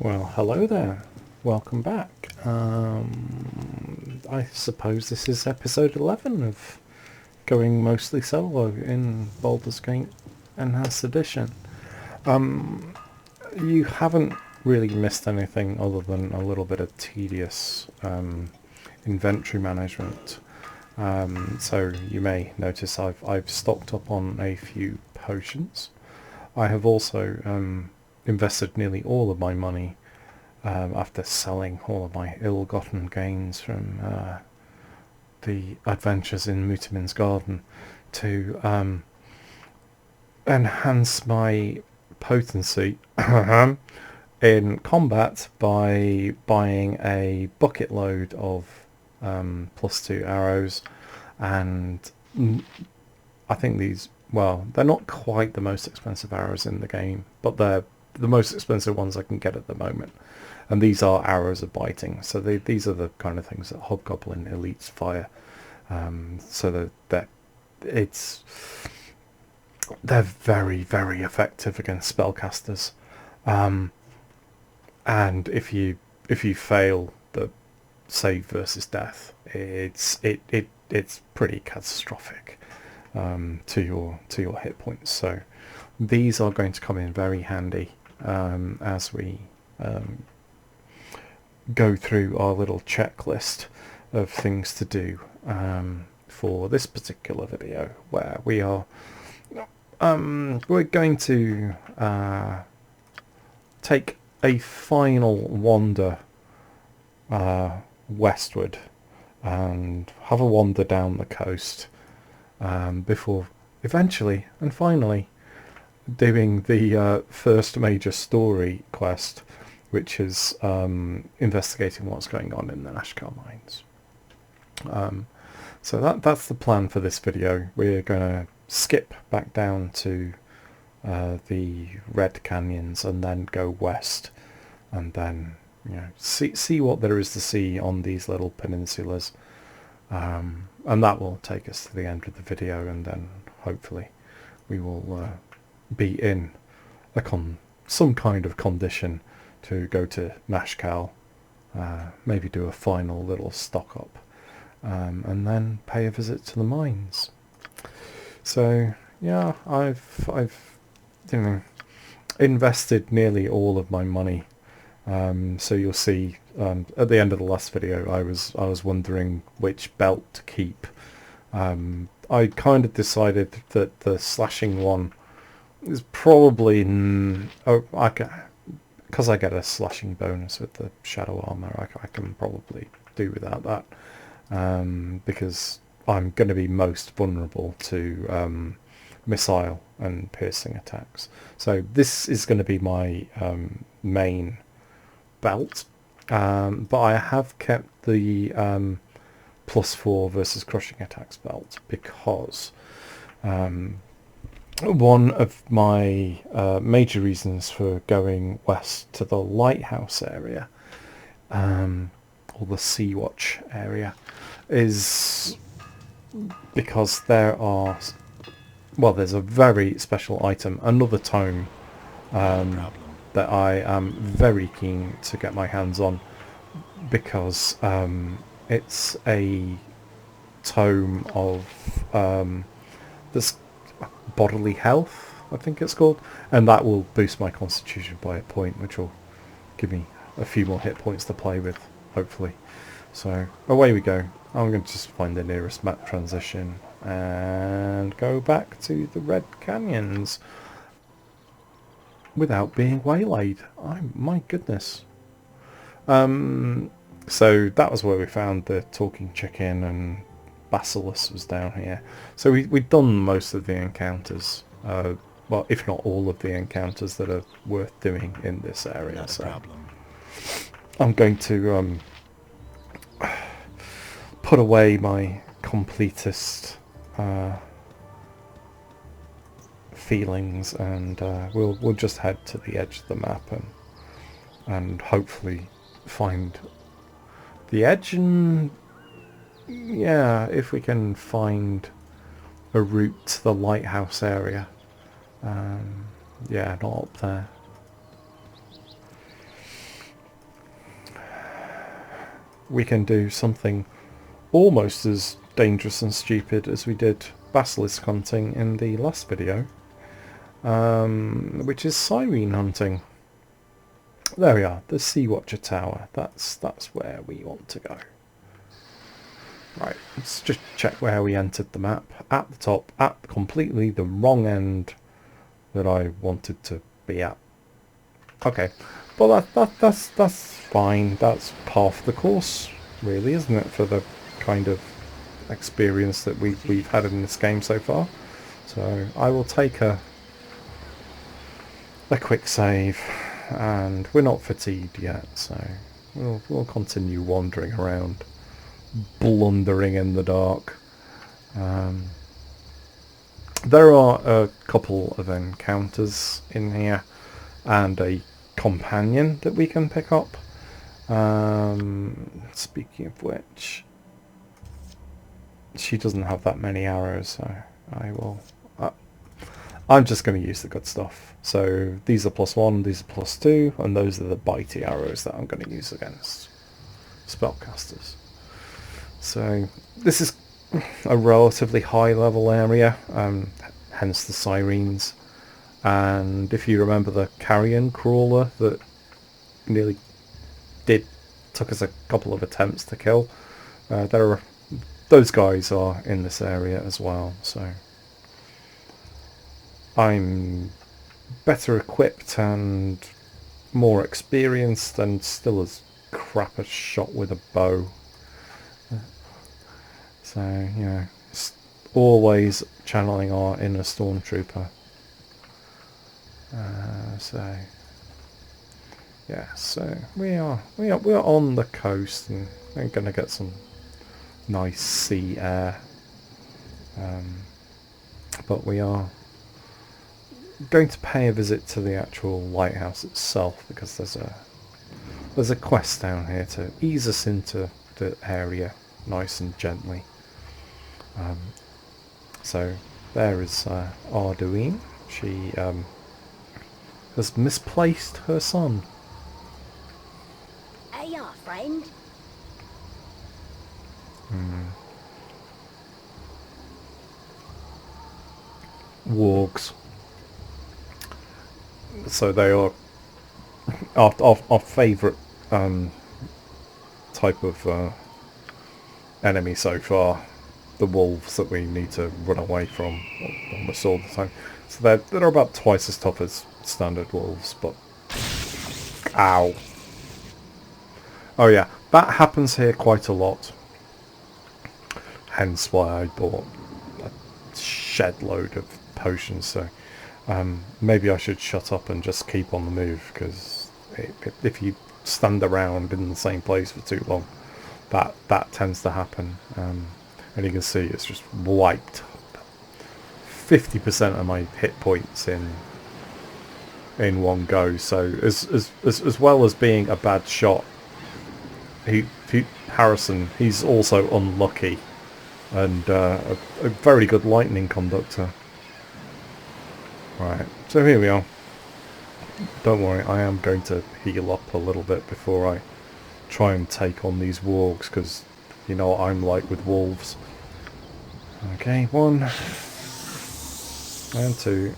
Well, hello there. Welcome back. I suppose this is episode 11 of going mostly solo in Baldur's Gate Enhanced Edition. You haven't really missed anything other than a little bit of tedious inventory management. So you may notice I've stocked up on a few potions. I have also invested nearly all of my money after selling all of my ill-gotten gains from the adventures in Mutamin's Garden to enhance my potency in combat by buying a bucket load of +2 arrows, and I think these, well, they're not quite the most expensive arrows in the game, but they're the most expensive ones I can get at the moment. And these are arrows of biting, so these are the kind of things that hobgoblin elites fire. So that they're very, very effective against spellcasters. And if you fail the save versus death, it's pretty catastrophic to your hit points. So these are going to come in very handy as we go through our little checklist of things to do for this particular video, where we're going to take a final wander westward and have a wander down the coast before eventually and finally doing the first major story quest, which is investigating what's going on in the Nashkar mines. So that's the plan for this video. We're going to skip back down to the Red Canyons and then go west, and then see what there is to see on these little peninsulas, and that will take us to the end of the video, and then hopefully we will be in some kind of condition to go to Nashkal, maybe do a final little stock up, and then pay a visit to the mines. So yeah, I've invested nearly all of my money. So you'll see at the end of the last video, I was wondering which belt to keep. I kind of decided that the slashing one is probably because I get a slashing bonus with the shadow armor. I can probably do without that, because I'm going to be most vulnerable to missile and piercing attacks. So this is going to be my main belt, but I have kept the +4 versus crushing attacks belt because one of my major reasons for going west to the lighthouse area, or the Sea Watch area, is because there's a very special item, another tome, that I am very keen to get my hands on, because it's a tome of this bodily health, I think it's called, and that will boost my constitution by a point, which will give me a few more hit points to play with, hopefully. So away we go. I'm going to just find the nearest map transition and go back to the Red Canyons without being waylaid. My goodness. So that was where we found the talking chicken, and Basilisk was down here. So we've done most of the encounters, well, if not all of the encounters that are worth doing in this area. Not a so problem. I'm going to put away my completist feelings, and we'll just head to the edge of the map and hopefully find the edge, and yeah, if we can find a route to the lighthouse area. Yeah, not up there. we can do something almost as dangerous and stupid as we did basilisk hunting in the last video, which is sirene hunting. There we are, the Sea Watcher Tower. That's where we want to go. Right, let's just check where we entered the map. At the top, at completely the wrong end that I wanted to be at. Okay, but that's fine. That's part of the course, really, isn't it, for the kind of experience that we've had in this game so far. So I will take a quick save, and we're not fatigued yet, so we'll continue wandering around, blundering in the dark. There are a couple of encounters in here and a companion that we can pick up. Speaking of which, she doesn't have that many arrows, so I'm just going to use the good stuff. So these are +1, these are +2, and those are the bitey arrows that I'm going to use against spellcasters. So this is a relatively high level area, hence the sirines. And if you remember the carrion crawler that nearly took us a couple of attempts to kill, those guys are in this area as well. So I'm better equipped and more experienced, and still as crap a shot with a bow. So, you know, always channeling our inner Stormtrooper. So yeah, so we are on the coast, and we're going to get some nice sea air. But we are going to pay a visit to the actual lighthouse itself, because there's a quest down here to ease us into the area nice and gently. So there is Arduine. She has misplaced her son. Hey, ya, friend. Worgs. So they are our favourite type of enemy so far. The wolves that we need to run away from almost all the time. So they're about twice as tough as standard wolves, but ow. Oh yeah, that happens here quite a lot. Hence why I bought a shed load of potions. So maybe I should shut up and just keep on the move, because if you stand around in the same place for too long, that tends to happen. And you can see it's just wiped 50% of my hit points in one go. So as well as being a bad shot, Harrison, he's also unlucky, and a very good lightning conductor. Right, so here we are. Don't worry, I am going to heal up a little bit before I try and take on these wargs, because you know what I'm like with wolves. Okay, 1 and 2.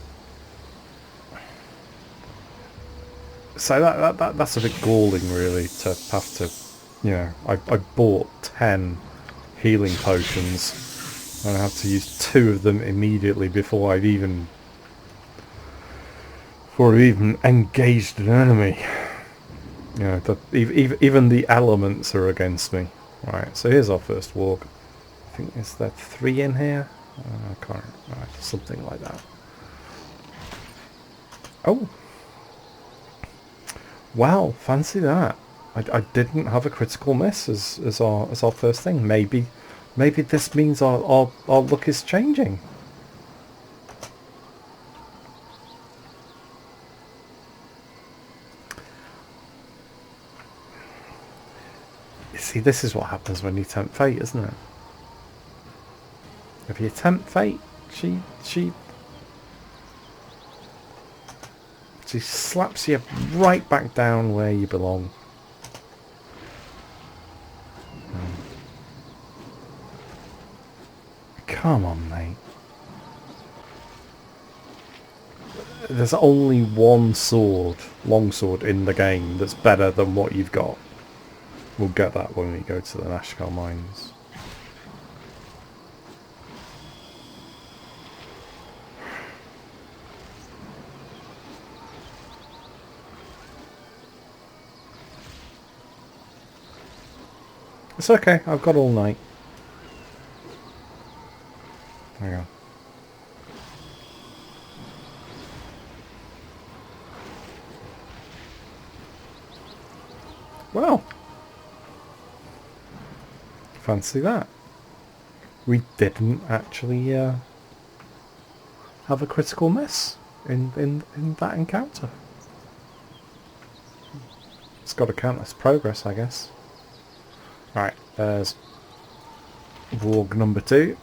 So that's a bit galling, really, to have to, you know, I bought 10 healing potions, and I have to use 2 of them immediately before I've even engaged an enemy. You know, even the elements are against me. Right, so here's our first warg. I think is there 3 in here? I can't. Right, something like that. Oh, wow! Fancy that. I didn't have a critical miss as our first thing. Maybe this means our luck is changing. You see, this is what happens when you tempt fate, isn't it? If you tempt fate, she slaps you right back down where you belong. Come on, mate. There's only one sword, longsword, in the game that's better than what you've got. We'll get that when we go to the Nashkel mines. It's okay, I've got all night. There you go. Well, fancy that. We didn't actually have a critical miss in that encounter. It's got to count as progress, I guess. Right, there's Warg number 2.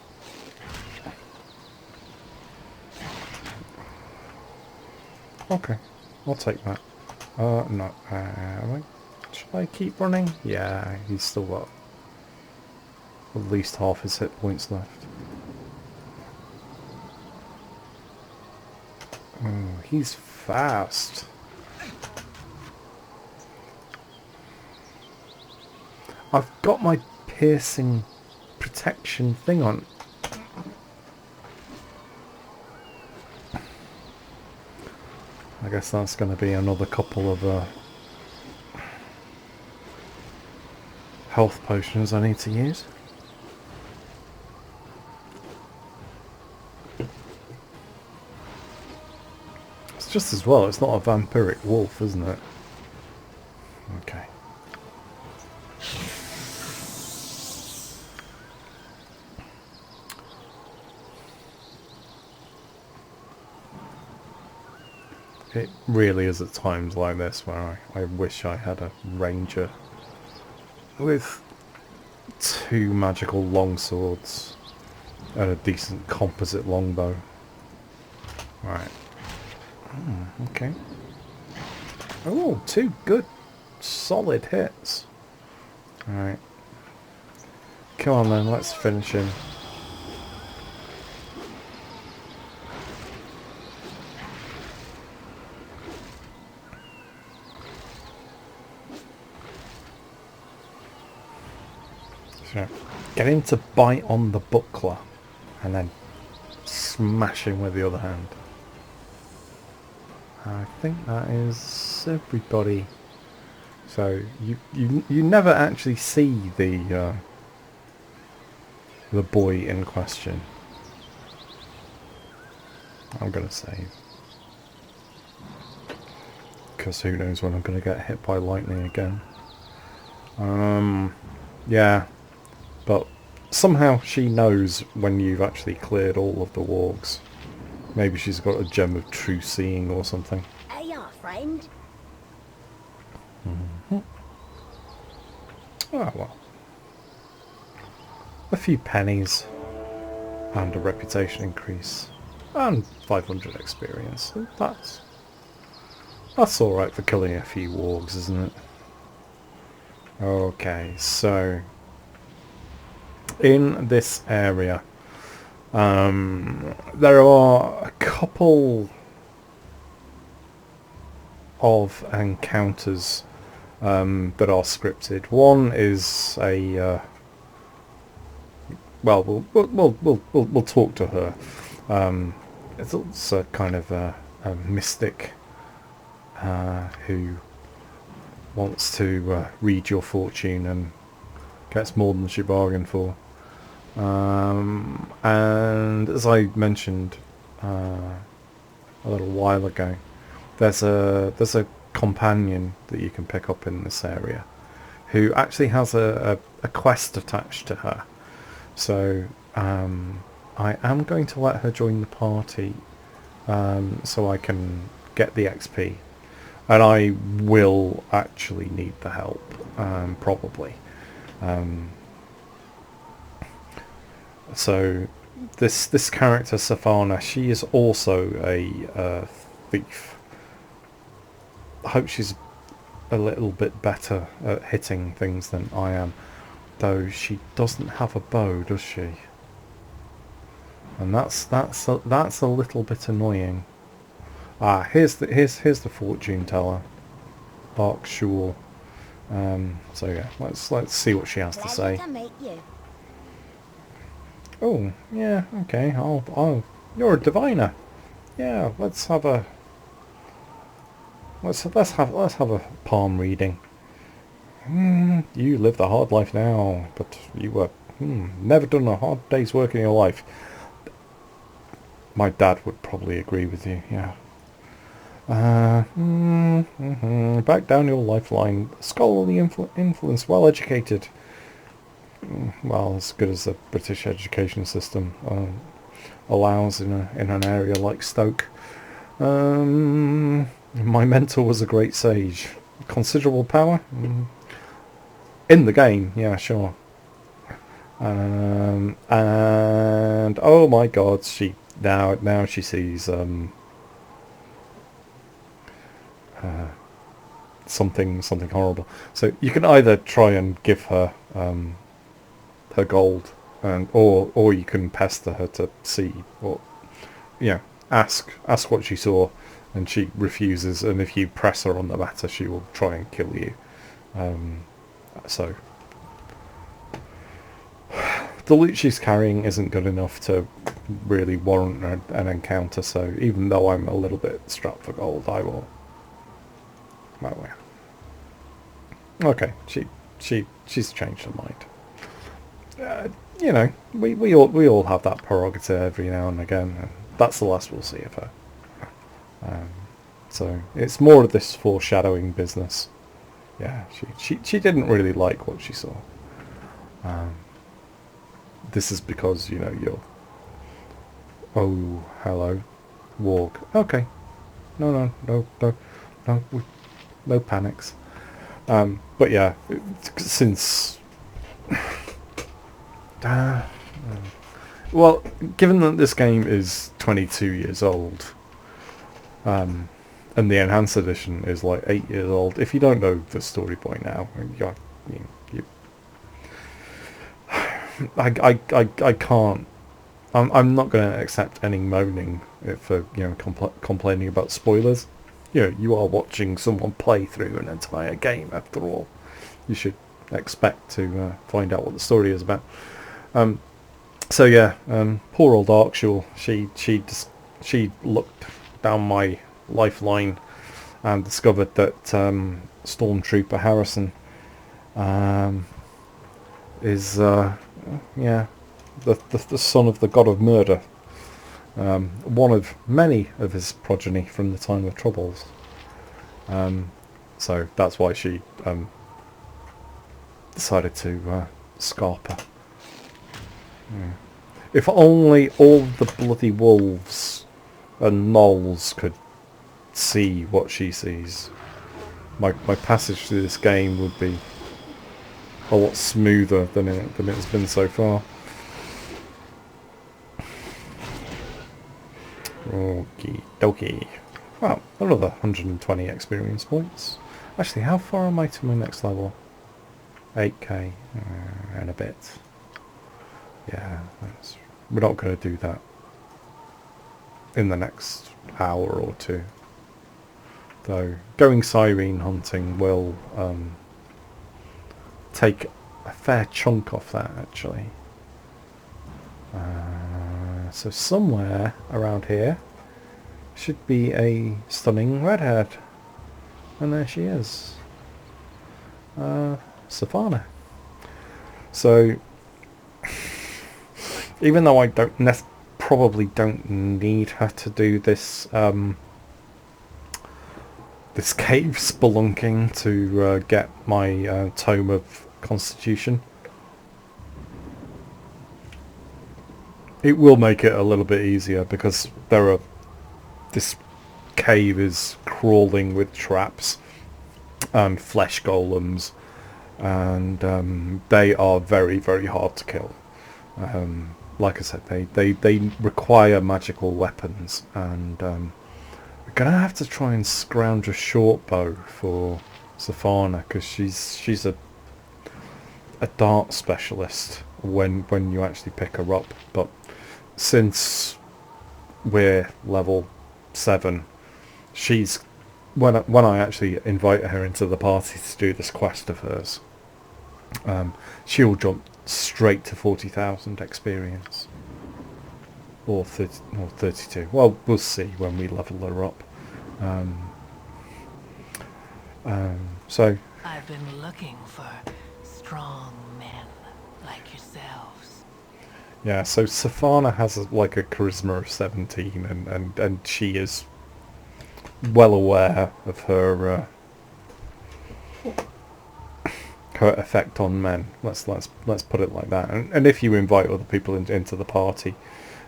Okay, I'll take that. No, should I keep running? Yeah, he's still got at least half his hit points left. Oh, he's fast. I've got my piercing protection thing on. I guess that's going to be another couple of health potions I need to use. It's just as well, it's not a vampiric wolf, isn't it? Okay. It really is at times like this where I wish I had a ranger with 2 magical longswords and a decent composite longbow. Right. Okay. Oh, 2 good solid hits. Alright. Come on then, let's finish him. Get him to bite on the buckler and then smash him with the other hand. I think that is everybody. So you never actually see the boy in question. I'm gonna save, because who knows when I'm gonna get hit by lightning again. Yeah. But somehow she knows when you've actually cleared all of the wargs. Maybe she's got a gem of true seeing or something. Hey, yeah, friend. Mm-hmm. Oh well. A few pennies and a reputation increase and 500 experience. That's all right for killing a few wargs, isn't it? Okay, so in this area, there are a couple of encounters that are scripted. One is a well, we'll talk to her. It's also kind of a mystic who wants to read your fortune and gets more than she bargained for. And as I mentioned a little while ago, there's a companion that you can pick up in this area who actually has a quest attached to her. So I am going to let her join the party so I can get the XP. And I will actually need the help, probably. So this character, Safana, she is also a thief. I hope she's a little bit better at hitting things than I am. Though she doesn't have a bow, does she? and that's a little bit annoying. Ah, here's the fortune teller, Dark Shul. So yeah, let's see what she has to say. To meet you. Oh yeah, okay. I'll. You're a diviner. Yeah, let's have a palm reading. You live the hard life now, but you were never done a hard day's work in your life. My dad would probably agree with you. Yeah. Back down your lifeline. Scholarly influence, well educated. Well, as good as the British education system allows in an area like Stoke. My mentor was a great sage. Considerable power in the game. Yeah, sure. And oh my God, she now she sees something horrible. So you can either try and give her her gold, or you can pester her to see what, ask what she saw, and she refuses. And if you press her on the matter, she will try and kill you. So the loot she's carrying isn't good enough to really warrant an encounter. So even though I'm a little bit strapped for gold, I will. Well, yeah. Okay, she's changed her mind. We all have that prerogative every now and again, and that's the last we'll see of her. So it's more of this foreshadowing business. Yeah, she didn't really like what she saw. This is because you're. Oh, hello, warg. Okay, no, no panics. But yeah, since. Well, given that this game is 22 years old, and the enhanced edition is like 8 years old, if you don't know the story by now, I can't. I'm not going to accept any moaning for complaining about spoilers. You are watching someone play through an entire game after all. You should expect to find out what the story is about. So yeah, poor old Darkshul. She looked down my lifeline and discovered that Stormtrooper Harrison is the son of the god of murder, one of many of his progeny from the time of Troubles. So that's why she decided to scarp her. Yeah. If only all the bloody wolves and gnolls could see what she sees, my passage through this game would be a lot smoother than it's been so far. Okie dokie. Well, another 120 experience points. Actually, how far am I to my next level? 8k and a bit. Yeah, we're not going to do that in the next hour or two. Though going sirene hunting will take a fair chunk off that, actually. So somewhere around here should be a stunning redhead. And there she is. Savannah. So even though I probably don't need her to do this this cave spelunking to get my Tome of Constitution, it will make it a little bit easier because this cave is crawling with traps and flesh golems, and they are very, very hard to kill. Like I said, they require magical weapons, and we're gonna have to try and scrounge a short bow for Safana because she's a dart specialist when you actually pick her up. But since we're level 7, she's when I actually invite her into the party to do this quest of hers, she'll jump straight to 40,000 experience. Or 30, or 32. Well, we'll see when we level her up. So I've been looking for strong men like yourselves. yeah, so Safana has like a charisma of 17, and she is well aware of her her effect on men. Let's put it like that. And if you invite other people into the party,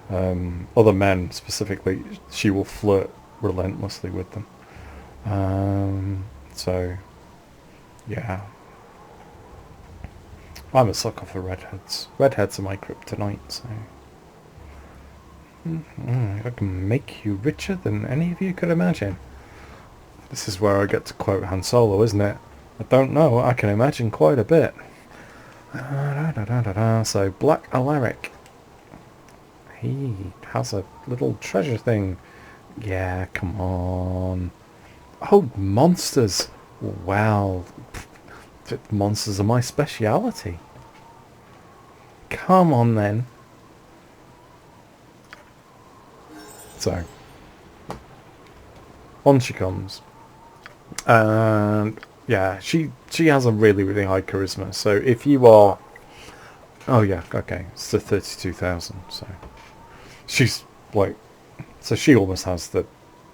other men specifically, she will flirt relentlessly with them. So yeah, I'm a sucker for redheads. Redheads are my kryptonite. So I can make you richer than any of you could imagine. This is where I get to quote Han Solo, isn't it? I don't know, I can imagine quite a bit. So, Black Alaric. He has a little treasure thing. Yeah, come on. Oh, monsters. Wow. Monsters are my speciality. Come on then. So, on she comes. And yeah, she has a really, really high charisma. So if you are... Oh yeah, okay. It's the 32,000. So she's like... So she almost has the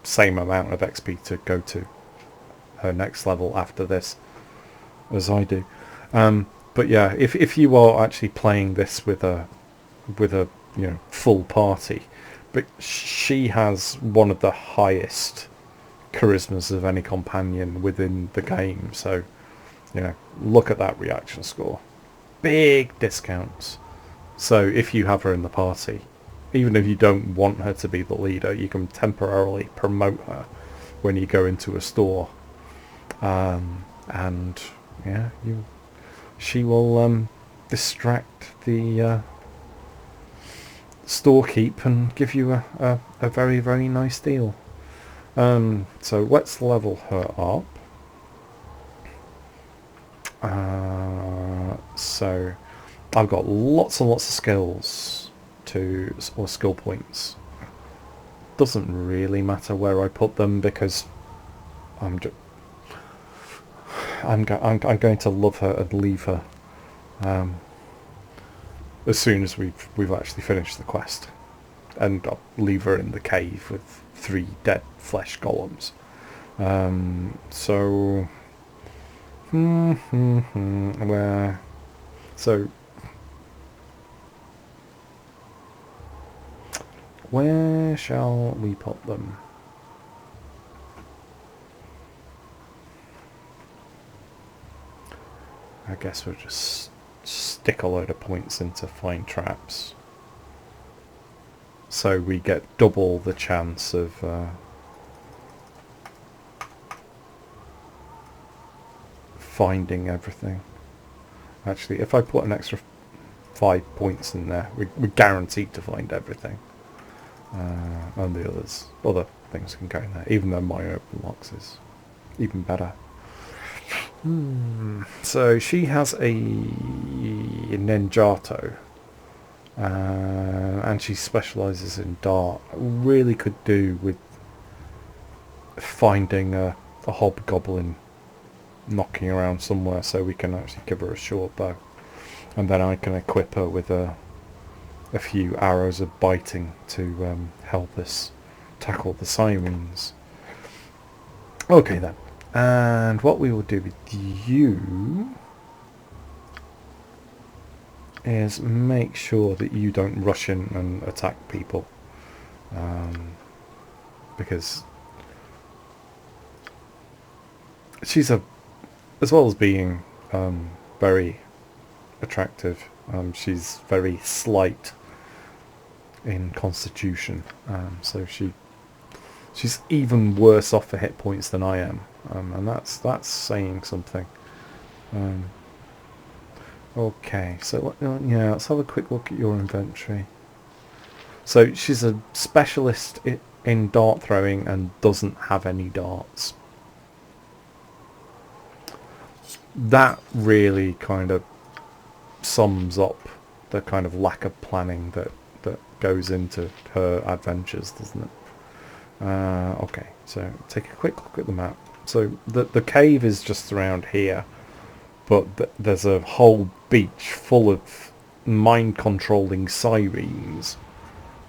same amount of XP to go to her next level after this as I do. But yeah, if you are actually playing this with a full party, but she has one of the highest charismas of any companion within the game, so look at that reaction score. Big discounts. So if you have her in the party, even if you don't want her to be the leader, you can temporarily promote her when you go into a store, and yeah, she will distract the storekeep and give you a very, very nice deal. So let's level her up. So I've got lots and lots of skills or skill points. Doesn't really matter where I put them because I'm going to love her and leave her as soon as we've actually finished the quest, and I'll leave her in the cave with 3 dead flesh golems. So where shall we put them? I guess we'll just stick a load of points into find traps, so we get double the chance of finding everything. Actually, if I put an extra 5 points in there, we're guaranteed to find everything. And the other things can go in there, even though my open locks is even better. So she has a Ninjato, and she specialises in dart. Really could do with finding a hobgoblin knocking around somewhere, so we can actually give her a short bow, and then I can equip her with a few arrows of biting to help us tackle the sirines. Okay then, and what we will do with you is make sure that you don't rush in and attack people, because she's as well as being very attractive, she's very slight in constitution, so she's even worse off for hit points than I am, and that's saying something. Okay, so let's have a quick look at your inventory. So she's a specialist in dart throwing and doesn't have any darts. That really kind of sums up the kind of lack of planning that goes into her adventures, doesn't it? Okay, so take a quick look at the map. So the cave is just around here, but there's a whole beach full of mind-controlling sirines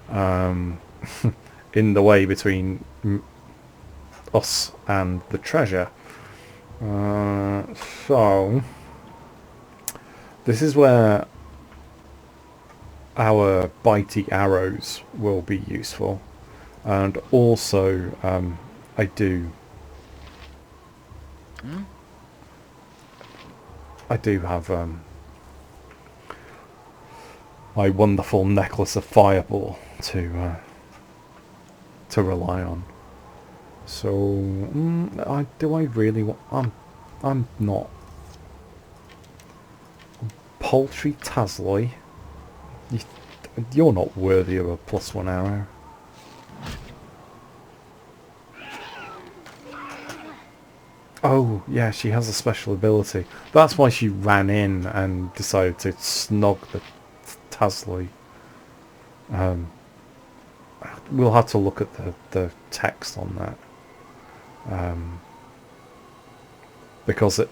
in the way between us and the treasure. So this is where our bitey arrows will be useful, and also I do have my wonderful necklace of fireball to rely on. So do I really want? I'm not. Paltry Tazloy, you're not worthy of a +1 arrow. Oh, yeah, she has a special ability. That's why she ran in and decided to snog the Tazloy. We'll have to look at the text on that. Because it...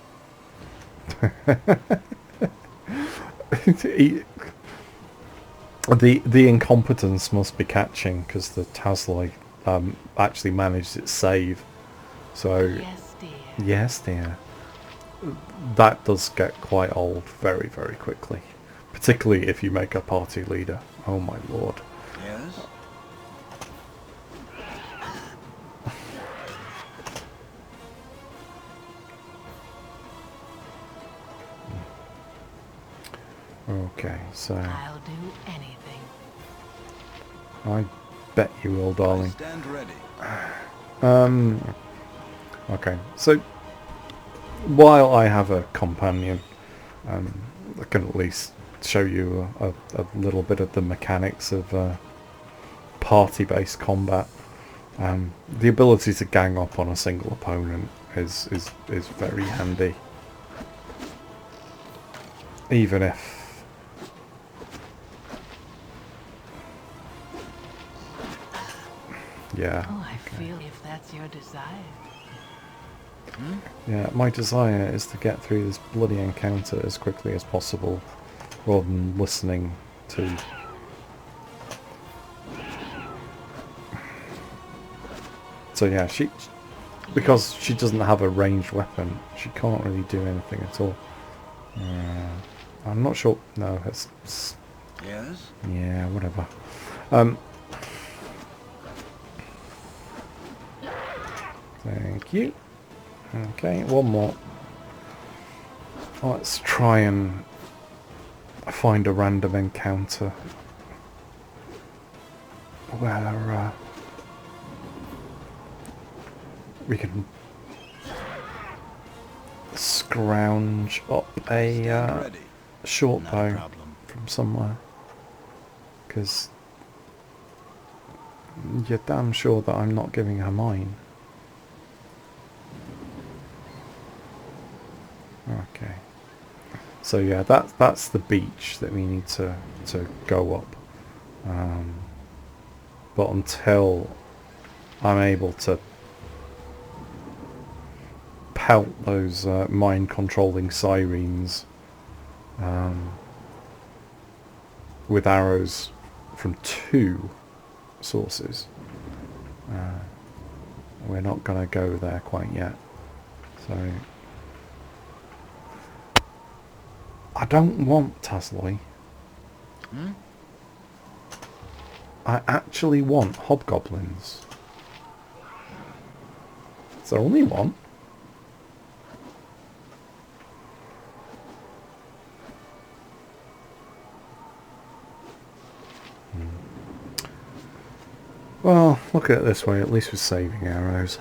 the incompetence must be catching, because the Tazloy actually managed its save. So... Yes, dear. Yes, dear. That does get quite old very, very quickly. Particularly if you make a party leader. Oh my lord. Yes? Okay, so... I'll do anything. I bet you will, I darling. stand ready. Okay, so... While I have a companion, I can at least show you a little bit of the mechanics of party-based combat. The ability to gang up on a single opponent is very handy. Even if... Yeah. Oh, I feel if that's your desire. Yeah, my desire is to get through this bloody encounter as quickly as possible, rather than listening to... So yeah, because she doesn't have a ranged weapon, she can't really do anything at all. I'm not sure... No, it's... Yes? Yeah, whatever. Thank you. Okay, one more. Let's try and find a random encounter where we can scrounge up a Stand ready. short Not a bow problem. from somewhere, because you're damn sure that I'm not giving her mine. Okay, so yeah, that's the beach that we need to go up, but until I'm able to pelt those mind-controlling sirines with arrows from 2 sources, we're not going to go there quite yet. So I don't want Tazloy. I actually want hobgoblins. Is there only one? Well, look at it this way, at least we're saving arrows.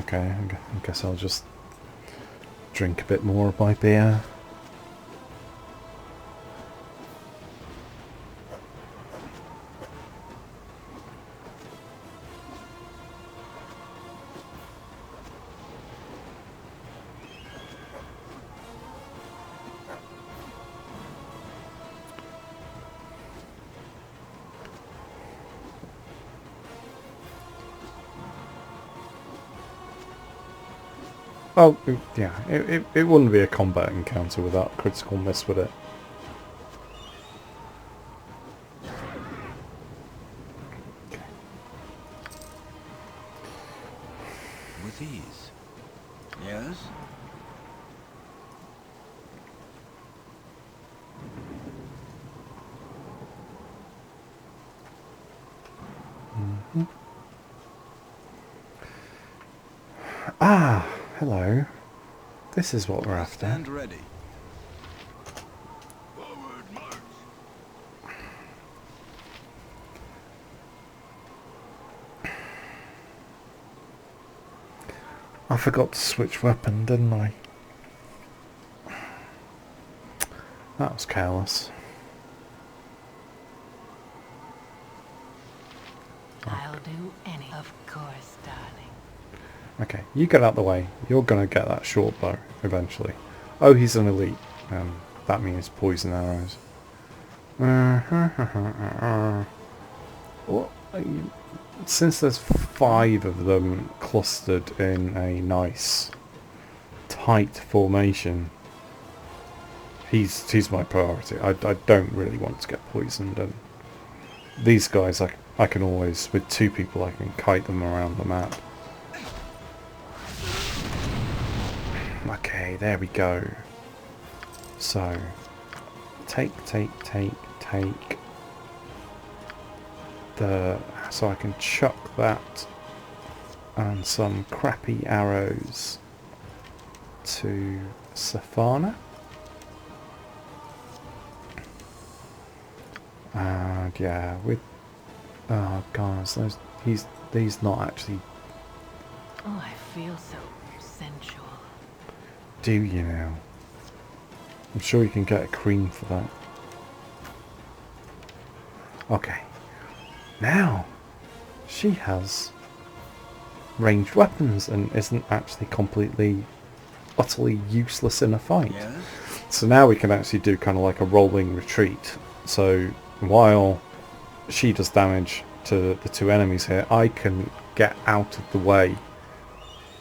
Okay, I guess I'll just drink a bit more of my beer. Oh, yeah, it wouldn't be a combat encounter without critical miss, would it? Okay. With ease. Yes? Mm-hmm. Ah, hello. This is what we're after. Stand ready. Forward march. I forgot to switch weapon, didn't I? That was careless. I'll do any. Of course, darling. Okay, you get out the way. You're gonna get that short bow eventually. Oh, he's an elite. That means poison arrows. Well, since there's 5 of them clustered in a nice tight formation, he's my priority. I don't really want to get poisoned, and these guys I can always, with 2 people, I can kite them around the map. Okay, there we go. So, take the, so I can chuck that and some crappy arrows to Safana. And yeah, with, oh guys, he's not actually. Oh, I feel so sensual. Do you now? I'm sure you can get a cream for that. Okay. Now, she has ranged weapons and isn't actually completely, utterly useless in a fight. Yes? So now we can actually do kind of like a rolling retreat. So while she does damage to the 2 enemies here, I can get out of the way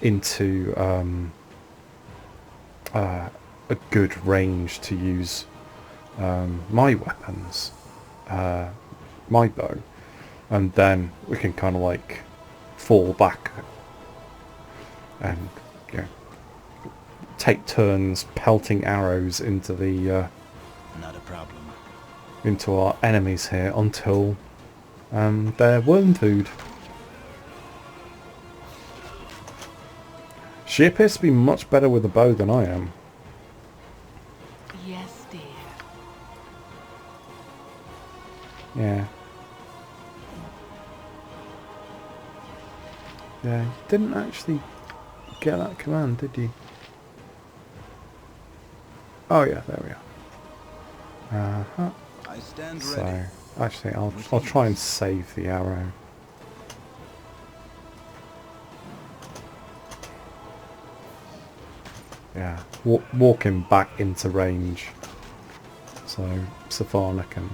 into a good range to use my weapons, my bow, and then we can kind of like fall back and, you know, take turns pelting arrows into the Not a problem. into our enemies here until they're worm food. She appears to be much better with a bow than I am. Yes, dear. Yeah. Yeah, you didn't actually get that command, did you? Oh yeah, there we are. Uh-huh. I stand So, ready. actually, I'll try and save the arrow. Yeah, walking back into range, so Safana can.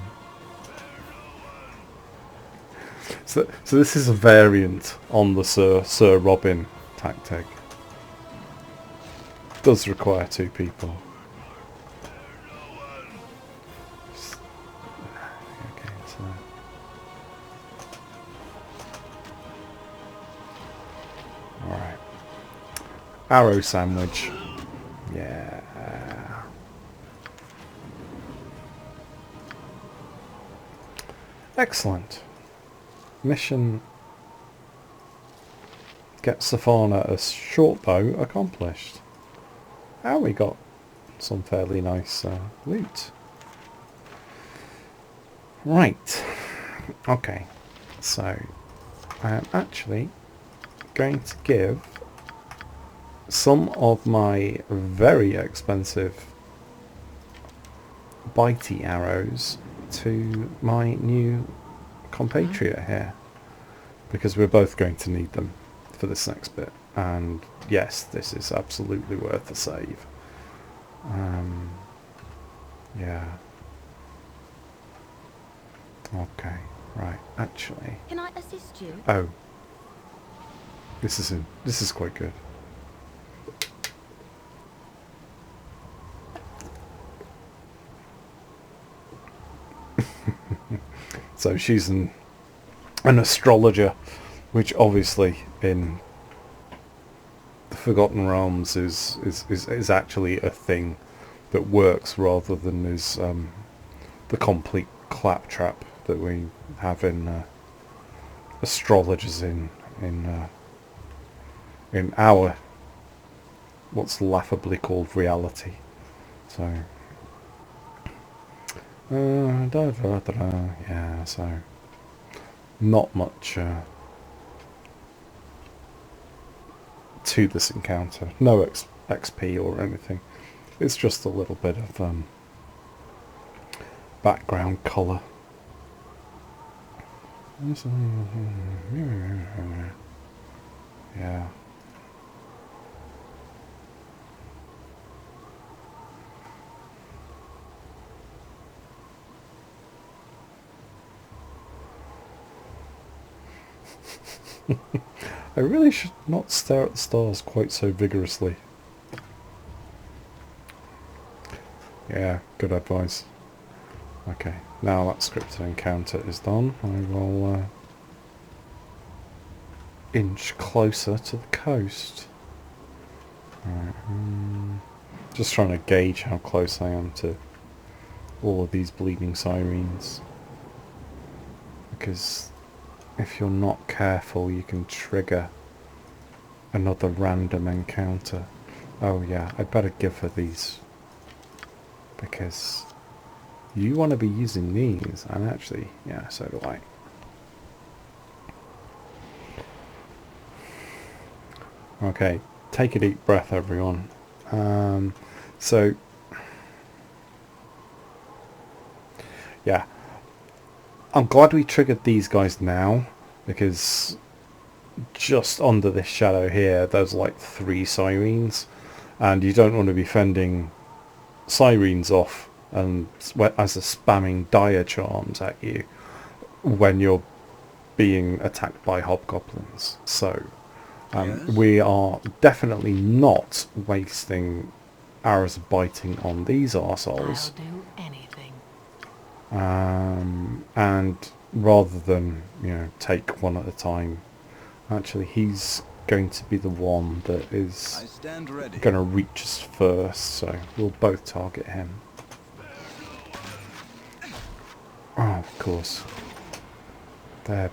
So this is a variant on the Sir Robin tactic. Does require 2 people. Okay, so. Alright. Arrow sandwich. Yeah. Excellent. Mission get Safana a short bow accomplished. And we got some fairly nice loot. Right. Okay. So I am actually going to give some of my very expensive bitey arrows to my new compatriot here, because we're both going to need them for this next bit. And yes, this is absolutely worth the save. Yeah. Okay, right, actually. Can I assist you? Oh. This is quite good. So she's an astrologer, which obviously in the Forgotten Realms is actually a thing that works, rather than is the complete claptrap that we have in astrologers in our what's laughably called reality. So yeah, so not much to this encounter. No XP or anything. It's just a little bit of background colour. Yeah. I really should not stare at the stars quite so vigorously. Yeah, good advice. Okay, now that scripted encounter is done, I will inch closer to the coast. Right, just trying to gauge how close I am to all of these bleeding sirines. Because if you're not careful, you can trigger another random encounter. Oh yeah, I'd better give her these, because you want to be using these, and actually, yeah, so do I. Okay, take a deep breath, everyone. So, yeah, I'm glad we triggered these guys now, because just under this shadow here, there's like 3 sirines, and you don't want to be fending sirines off and as they're spamming dire charms at you when you're being attacked by hobgoblins. So Yes? we are definitely not wasting arrows of biting on these arseholes. I'll do anything. And rather than, take one at a time, actually he's going to be the one that I is stand ready. going to reach us first, so we'll both target him. Oh, of course. There.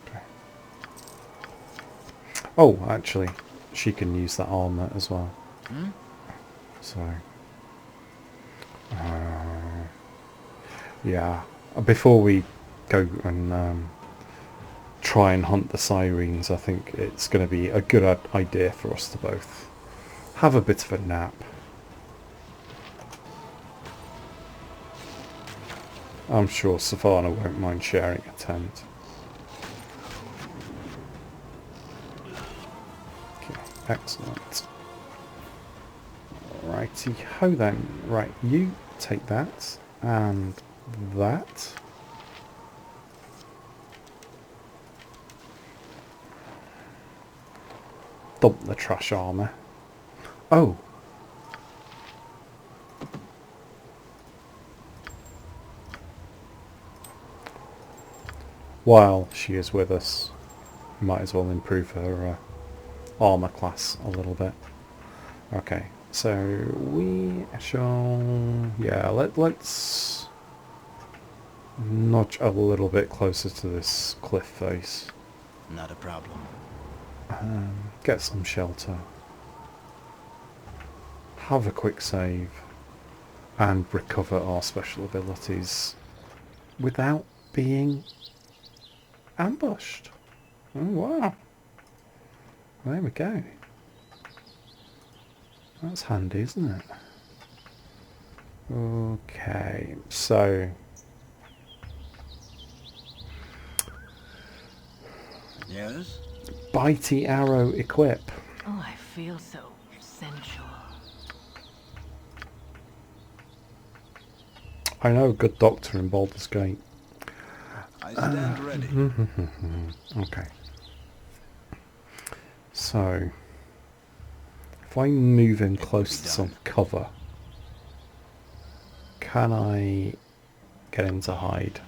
Okay. Oh, actually, she can use that armor as well. Hmm? So, yeah. Before we go and try and hunt the sirens, I think it's going to be a good idea for us to both have a bit of a nap. I'm sure Savannah won't mind sharing a tent. Okay, excellent. Righty ho then. Right, you take that and that. Dump the trash armour. Oh! While she is with us, might as well improve her armour class a little bit. Okay, so we shall... yeah, let's nudge a little bit closer to this cliff face. Not a problem. Get some shelter. Have a quick save. And recover our special abilities without being ambushed. Oh wow. There we go. That's handy, isn't it? Okay, so Yes? bitey arrow equip. Oh, I feel so sensual. I know a good doctor in Baldur's Gate. I stand ready. Okay. So if I move in close to some cover, can I get him to hide?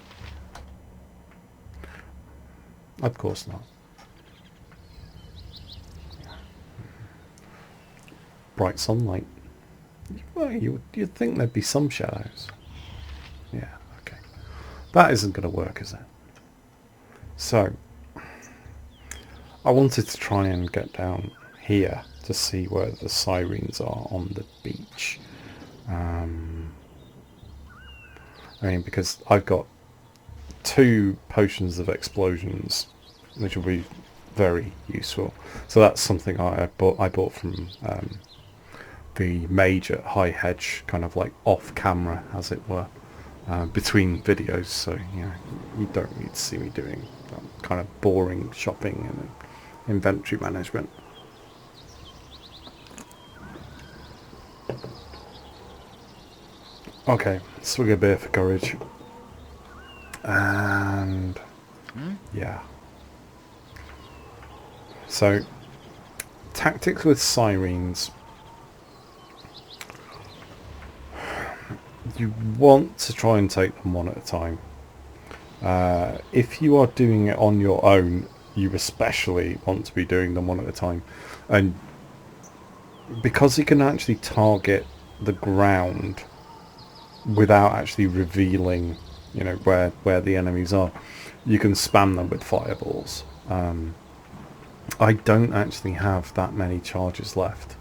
Of course not. Bright sunlight. Well, you'd think there'd be some shadows. Yeah, okay. That isn't going to work, is it? So, I wanted to try and get down here to see where the sirens are on the beach. I mean, because I've got 2 potions of explosions, which will be very useful. So that's something I bought from the mage at High Hedge, kind of like off camera, as it were, between videos. So you don't need to see me doing that kind of boring shopping and inventory management. Okay, swig a beer for courage. And yeah. So, tactics with sirens. You want to try and take them one at a time. If you are doing it on your own, you especially want to be doing them one at a time. And because you can actually target the ground without actually revealing, where the enemies are, you can spam them with fireballs. I don't actually have that many charges left,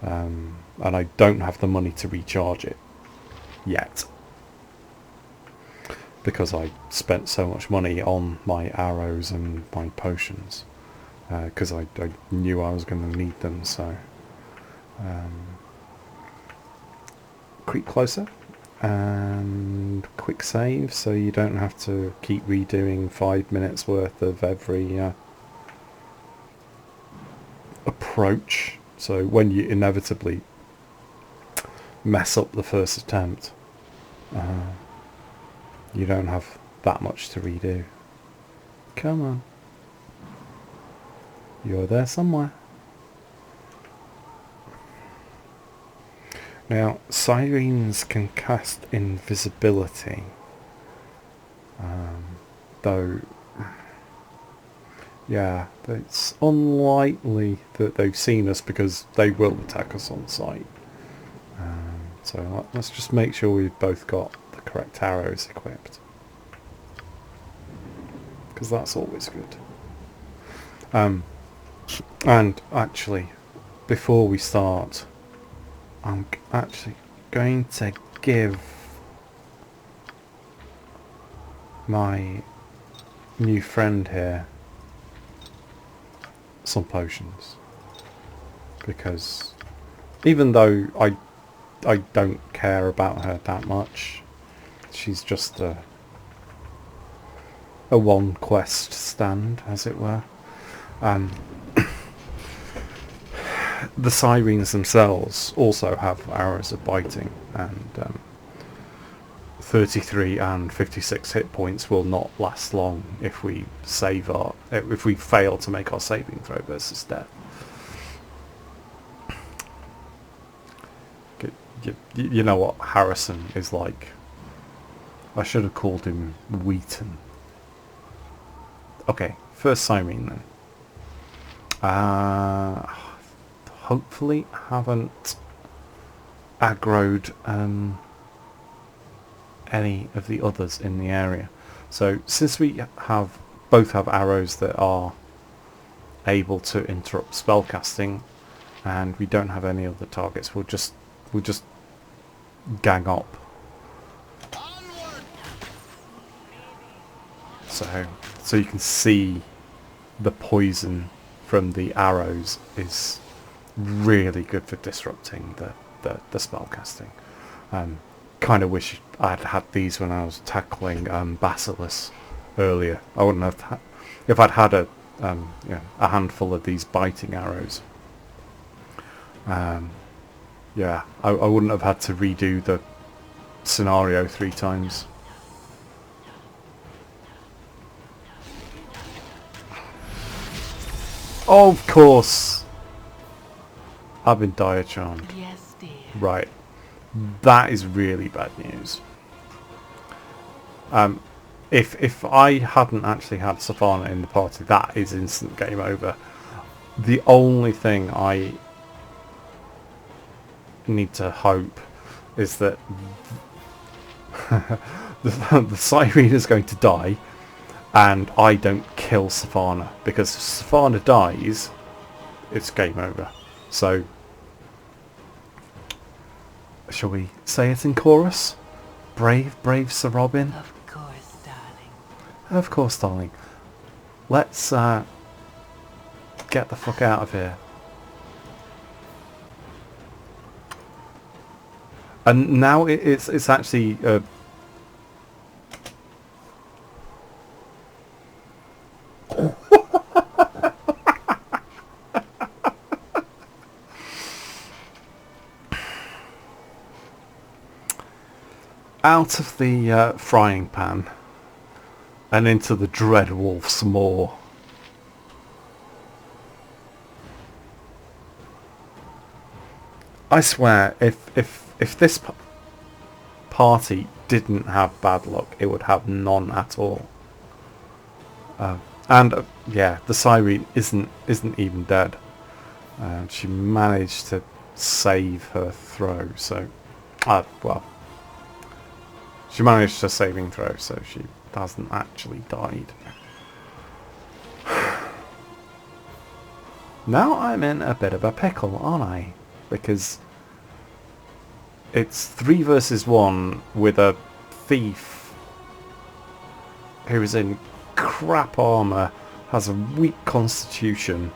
and I don't have the money to recharge it yet, because I spent so much money on my arrows and my potions, because I knew I was going to need them. So creep closer and quick save, so you don't have to keep redoing 5 minutes worth of every approach. So when you inevitably mess up the first attempt, you don't have that much to redo. Come on, you're there somewhere. Now, sirens can cast invisibility, though, yeah, it's unlikely that they've seen us, because they will attack us on sight. So let's just make sure we've both got the correct arrows equipped, because that's always good. And actually, before we start, I'm actually going to give my new friend here some potions, because even though I don't care about her that much, she's just a one quest stand, as it were. The sirens themselves also have arrows of biting, and 33 and 56 hit points will not last long if we fail to make our saving throw versus death. You know what Harrison is like. I should have called him Wheaton. Okay, first siren then. Hopefully haven't aggroed any of the others in the area. So since we both have arrows that are able to interrupt spellcasting, and we don't have any other targets, we'll just gang up. So so you can see the poison from the arrows is really good for disrupting the spell casting. Kind of wish I'd had these when I was tackling Basilisk earlier. I wouldn't have if I'd had a handful of these biting arrows. Yeah, I wouldn't have had to redo the scenario 3 times. Of course, I've been diacharmed. Yes, dear. Right, that is really bad news. If I hadn't actually had Savannah in the party, that is instant game over. The only thing I need to hope is that the Sirene is going to die and I don't kill Savannah, because if Savannah dies, it's game over. So, shall we say it in chorus? Brave, brave Sir Robin. Of course, darling. Of course, darling. Let's get the fuck out of here. And now it's actually out of the frying pan and into the dread wolf's maw. I swear, if this party didn't have bad luck, it would have none at all. Yeah, the Sirene isn't even dead. She managed to save her throw, so well, she managed a saving throw, so she hasn't actually died. Now I'm in a bit of a pickle, aren't I? Because it's 3 versus 1 with a thief who is in crap armour, has a weak constitution.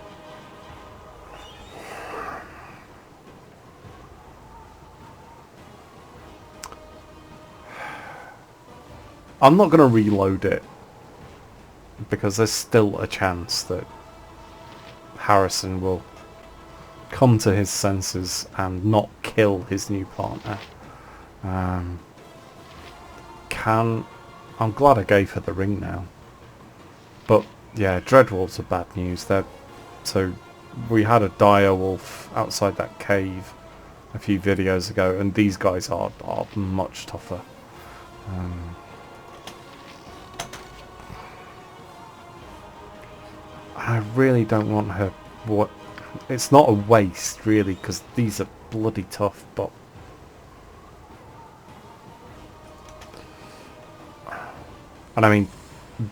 I'm not going to reload it because there's still a chance that Harrison will come to his senses and not kill his new partner. I'm glad I gave her the ring now. But yeah, Dreadwolves are bad news. So we had a dire wolf outside that cave a few videos ago, and these guys are much tougher. I really don't want her. It's not a waste really, because these are bloody tough, but and I mean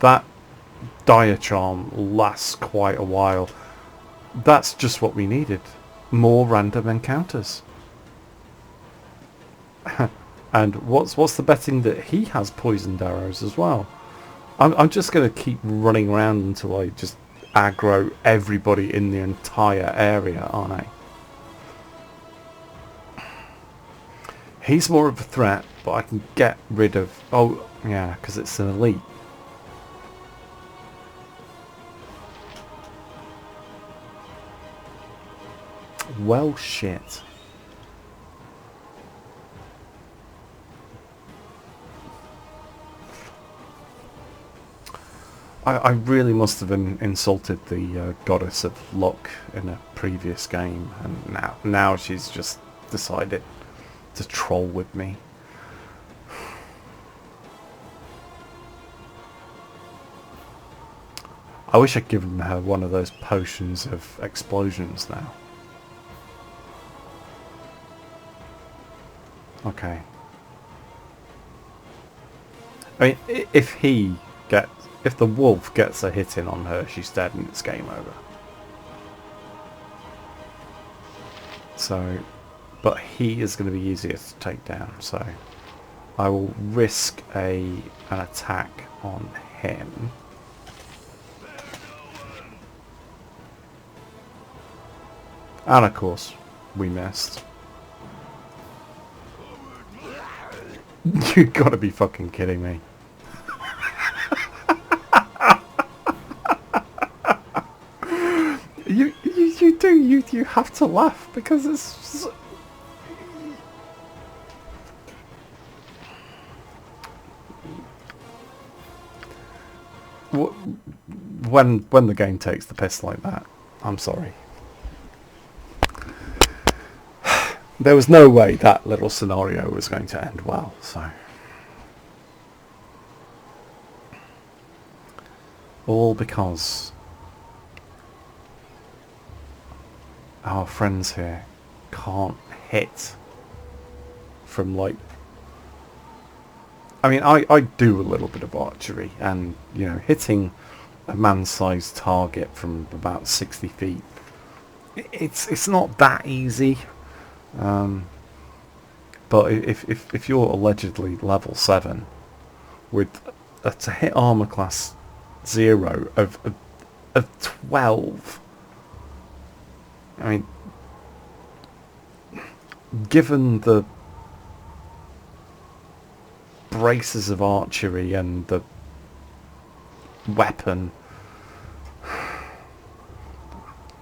that dire charm lasts quite a while. That's just what we needed. More random encounters. And what's the betting that he has poisoned arrows as well? I'm just going to keep running around until I just aggro everybody in the entire area, aren't I? He's more of a threat, but I can get rid of... Oh, yeah, because it's an elite. Well, shit. I really must have insulted the goddess of luck in a previous game, and now she's just decided to troll with me. I wish I'd given her one of those potions of explosions now. Okay. I mean, if the wolf gets a hit in on her, she's dead and it's game over. So, but he is going to be easier to take down, so I will risk an attack on him. And of course, we missed. You gotta be fucking kidding me. You have to laugh because it's when the game takes the piss like that. I'm sorry. There was no way that little scenario was going to end well, so all because our friends here can't hit from, like, I mean, I do a little bit of archery, and, you know, hitting a man-sized target from about 60 feet, it's not that easy. But if you're allegedly level 7 with to hit armor class 0 of 12, I mean, given the braces of archery and the weapon,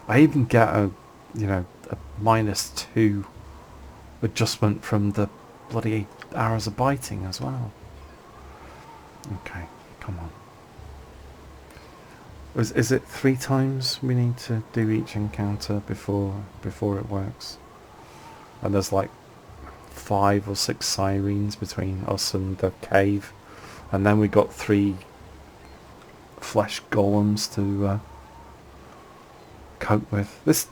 I even get a -2 adjustment from the bloody arrows of biting as well. Okay, come on. Is it 3 times we need to do each encounter before it works? And there's like 5 or 6 sirines between us and the cave, and then we got 3 flesh golems to cope with. This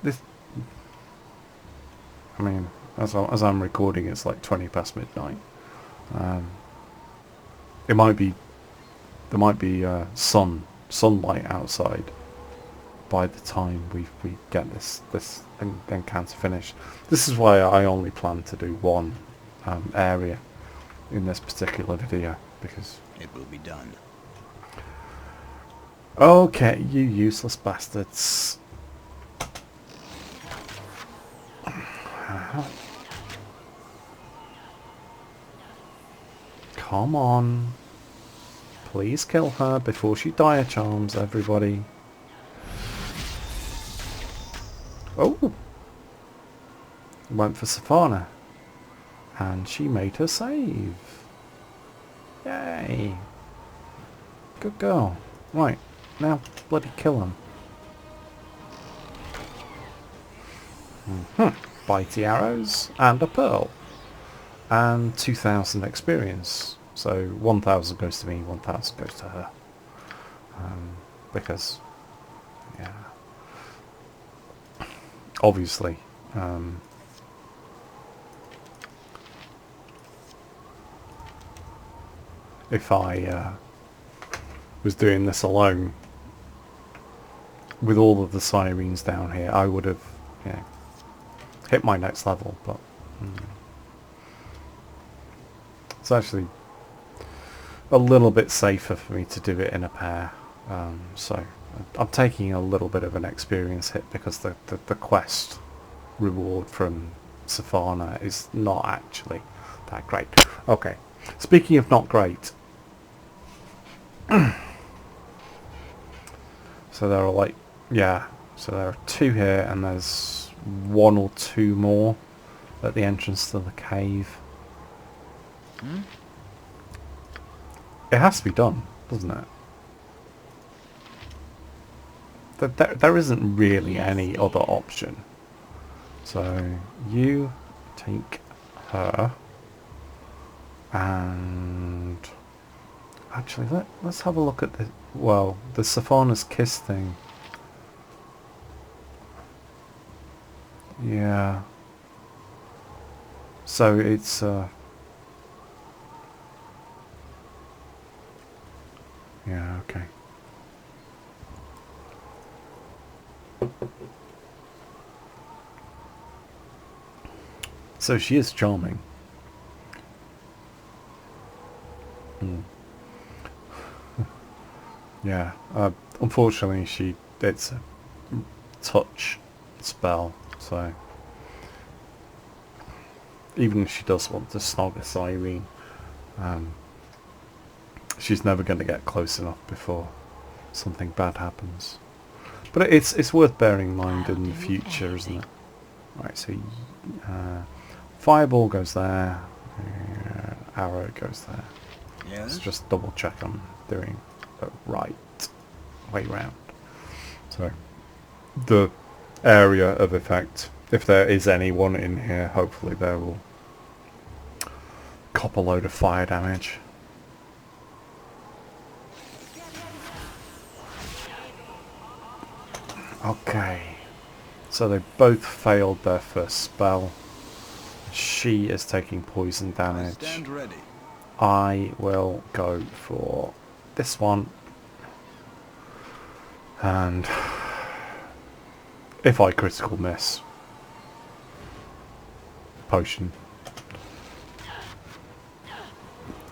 I mean, as I'm recording, it's like 20 past midnight. There might be sunlight outside by the time we get this encounter finished. This is why I only plan to do one area in this particular video, because It will be done. okay, you useless bastards. Come on. Please kill her before she dire charms everybody. Oh! Went for Safana. And she made her save. Yay! Good girl. Right, now bloody kill him. Bitey arrows and a pearl. And 2,000 experience. So 1,000 goes to me, 1,000 goes to her. Because, yeah. Obviously, if I was doing this alone, with all of the sirens down here, I would have, hit my next level, but it's actually a little bit safer for me to do it in a pair. So I'm taking a little bit of an experience hit because the quest reward from Safana is not actually that great. Okay, speaking of not great, so there are so there are 2 here, and there's 1 or 2 more at the entrance to the cave. It has to be done, doesn't it? There isn't really any other option. So you take her, and actually let's have a look at the Safana's kiss thing. Yeah. So it's yeah, okay. So she is charming. Yeah. Unfortunately, it's a touch spell, So even if she does want to snog a Sirene, she's never going to get close enough before something bad happens. But it's worth bearing in mind in the future, isn't it? Right, so fireball goes there, arrow goes there. Let's Yes? just double check I'm doing the right way round. So the area of effect, if there is anyone in here, hopefully they will cop a load of fire damage. Okay, so they both failed their first spell. She is taking poison I damage. stand ready. I will go for this one, and if I critical miss, potion.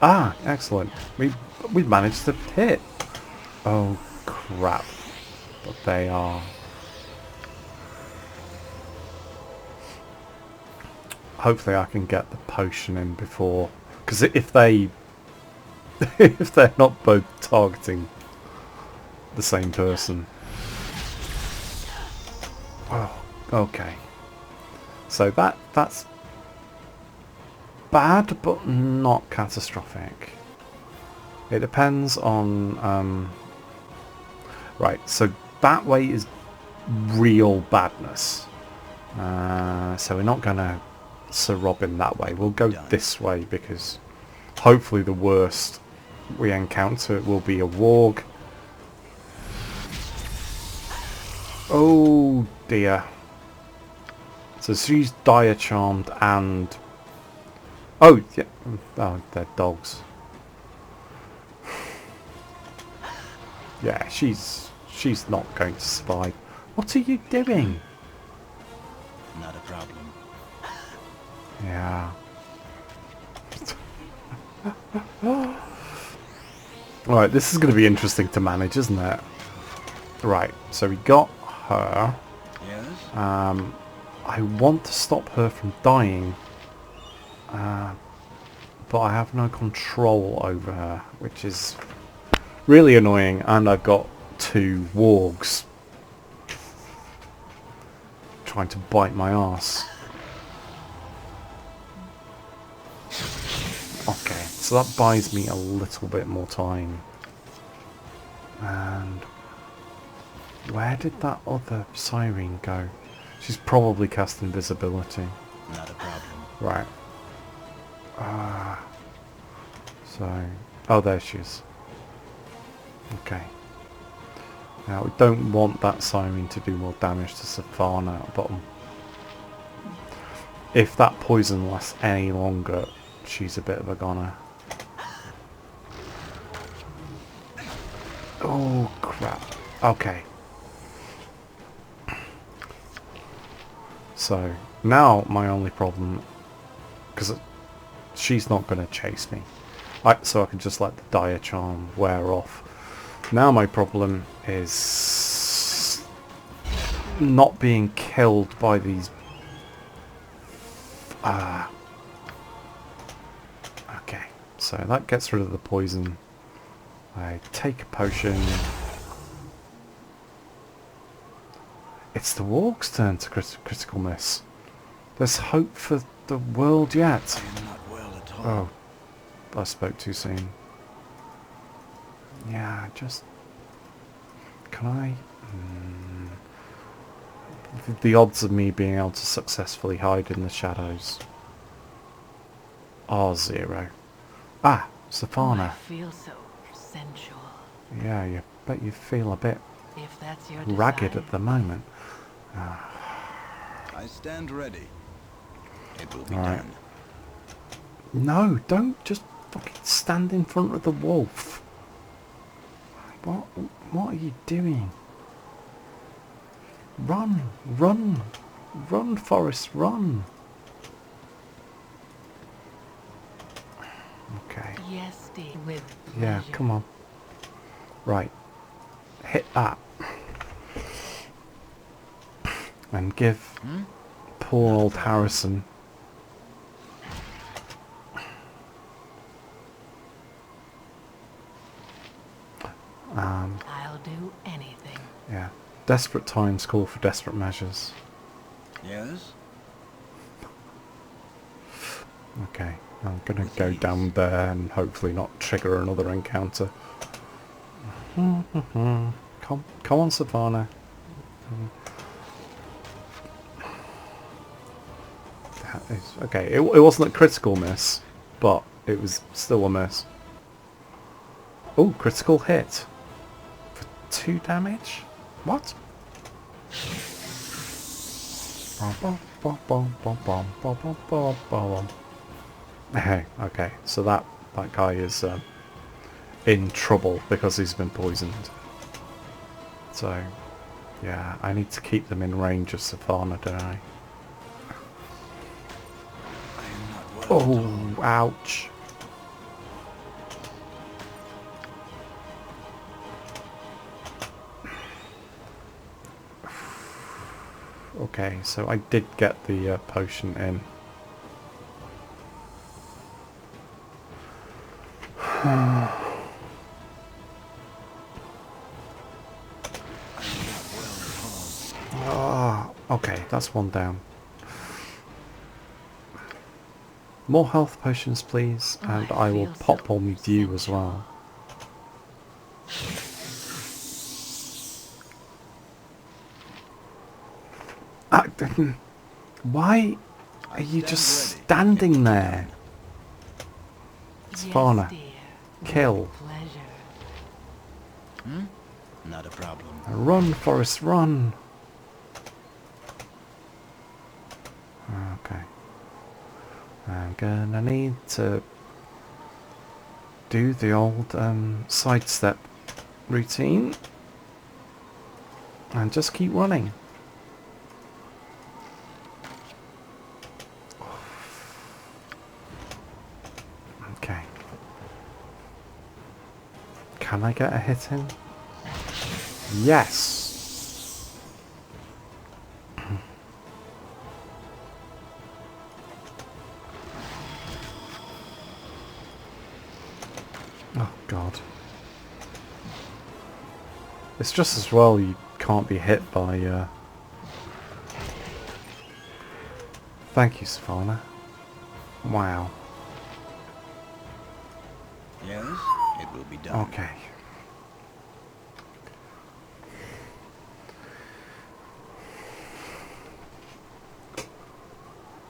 Ah, excellent. We've managed to hit. Oh crap! But they are. Hopefully, I can get the potion in before, because if they, if they're not both targeting the same person. Oh, okay. So that's bad, but not catastrophic. It depends on right. So that way is real badness. So we're not gonna Sir Robin that way. We'll go this way because hopefully the worst we encounter will be a warg. Oh dear. So she's dire charmed and oh yeah, oh they're dogs. Yeah, she's not going to survive. What are you doing? Not a problem. Yeah. Alright, this is going to be interesting to manage, isn't it? Right, so we got her. Yes? I want to stop her from dying. But I have no control over her, which is really annoying. And I've got 2 wargs trying to bite my ass. Okay, so that buys me a little bit more time. And where did that other siren go? She's probably cast invisibility. Not a problem. Right. So, oh, there she is. Okay. Now we don't want that siren to do more damage to Savannah at the bottom. If that poison lasts any longer, she's a bit of a goner. Oh crap. Okay. So now my only problem, because she's not going to chase me, so I can just let the dire charm wear off. Now my problem is not being killed by these. Okay, so that gets rid of the poison. I take a potion. It's the warg's turn to critical miss. There's hope for the world yet. I am not well at all. Oh, I spoke too soon. Yeah, just... Can I... The odds of me being able to successfully hide in the shadows are 0. Ah, I Savannah. feel so sensual. Yeah, you bet you feel a bit If that's your ragged desire. at the moment. I stand ready. It will be Alright. done. No, don't just fucking stand in front of the wolf. What are you doing? Run, run, run, Forrest, run. Okay. Yes, dear. With Yeah, pleasure. come on. Right. Hit that. And give Poor old Harrison. I'll do anything. Yeah. Desperate times call for desperate measures. Yes? Okay. I'm gonna go down there and hopefully not trigger another encounter. Come on, Savannah. That is okay. It wasn't a critical miss, but it was still a miss. Oh, critical hit for 2 damage. What? Hey, okay. So that guy is in trouble because he's been poisoned. So, yeah, I need to keep them in range of Savannah, don't I? I am not well at all. Oh, ouch. Okay, so I did get the potion in. Ah, okay, that's one down. More health potions, please, and I will feel pop so on you as sensual. well. Ah, why are you stand just ready. standing there? Yes, Spawner, dear. kill. With pleasure. Hmm? Not a problem. Run, Forrest, run! Okay. I'm gonna need to do the old sidestep routine and just keep running. Okay. Can I get a hit in? Yes! Oh god. It's just as well you can't be hit by Thank you, Savannah. Wow. Yes? It will be done. Okay.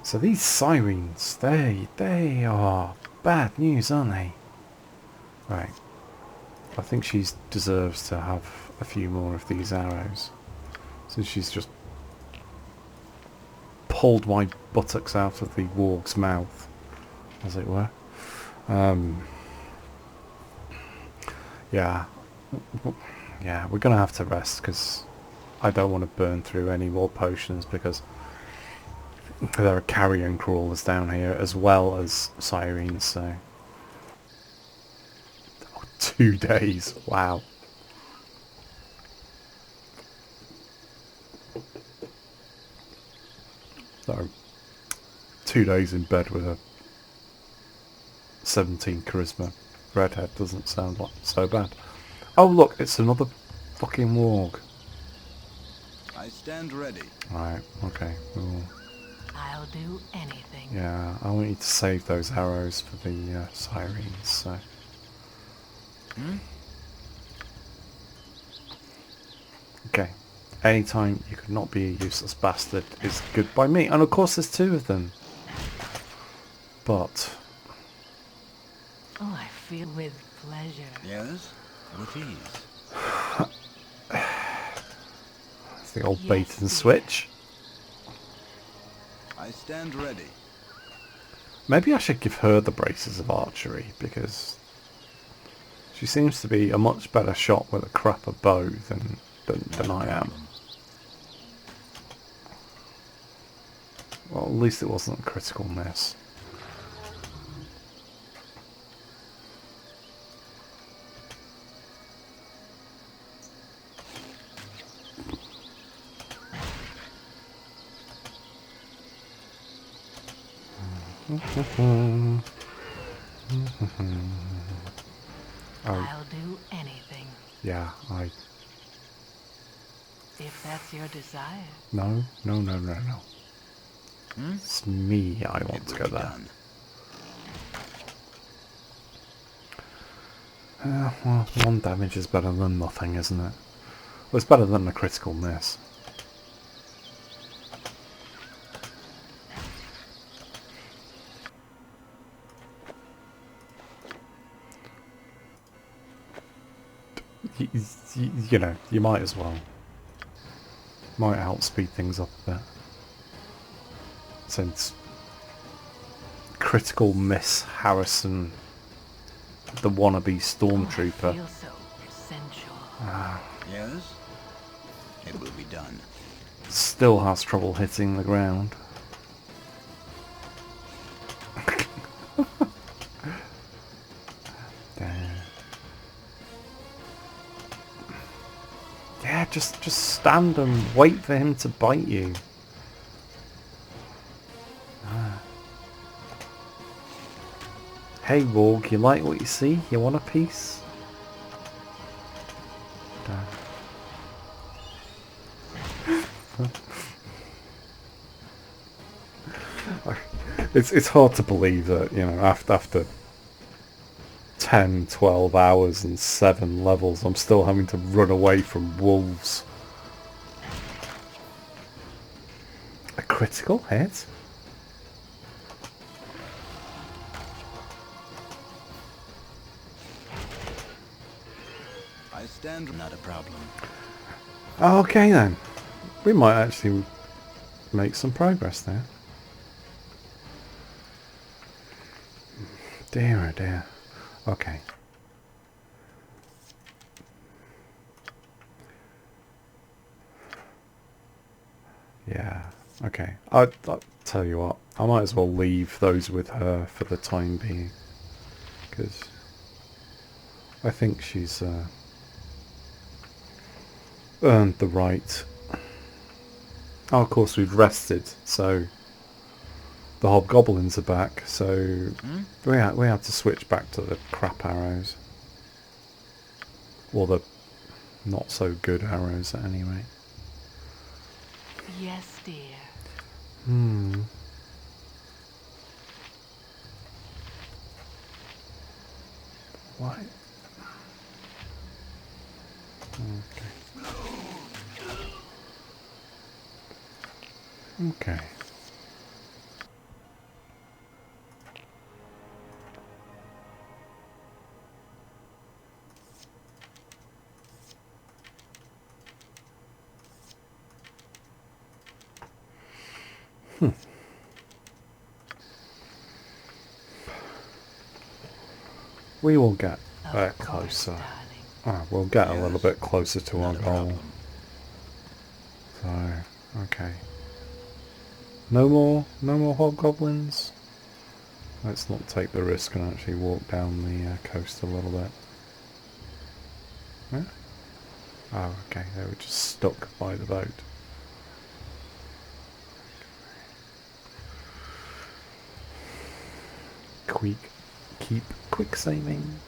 So these sirens, they are bad news, aren't they? Right. I think she deserves to have a few more of these arrows. Since she's just pulled my buttocks out of the warg's mouth, as it were. Yeah. Yeah, we're going to have to rest because I don't want to burn through any more potions because there are carrion crawlers down here as well as sirens, so... 2 days, wow. So, 2 days in bed with a 17 charisma redhead doesn't sound like so bad. Oh look, it's another fucking warg. I stand ready. Right, okay. Cool. I'll do anything. Yeah, I want you to save those arrows for the sirens, so... Hmm? Okay. Anytime you could not be a useless bastard is good by me. And of course there's 2 of them. But... Oh, I feel with pleasure. Yes? With ease. it's the old Yes, bait and dear. switch. I stand ready. Maybe I should give her the braces of archery, because she seems to be a much better shot with a crapper bow than I am. Well, at least it wasn't a critical miss. I'll do anything. Yeah, If that's your desire. No. Hmm? It's me I want It to will go be there. done. Well, 1 damage is better than nothing, isn't it? Well, it's better than a critical miss. You know, you might as well. Might help speed things up a bit. Since critical miss Harrison, the wannabe I Stormtrooper. feel so sensual. Yes? It will be done. Still has trouble hitting the ground. Damn. Yeah, just stand and wait for him to bite you. Hey Warg, you like what you see? You want a piece? Damn. It's hard to believe that, you know, after 10, 12 hours and 7 levels, I'm still having to run away from wolves. A critical hit? I stand. Not a problem. Okay then. We might actually make some progress there. Dear oh dear. Okay. Yeah. Okay. I'll tell you what. I might as well leave those with her for the time being. Because I think she's earned the right. Oh, of course we've rested, so the hobgoblins are back, so we had to switch back to the crap arrows. Or the not so good arrows anyway. Yes, dear. Why? Okay. Okay. We will get Of course, closer. darling. We'll get a little Yes. bit closer to our Not a goal. problem. So, okay. No more hobgoblins. Let's not take the risk and actually walk down the coast a little bit. Yeah? Oh, okay. They were just stuck by the boat. Keep quick saving.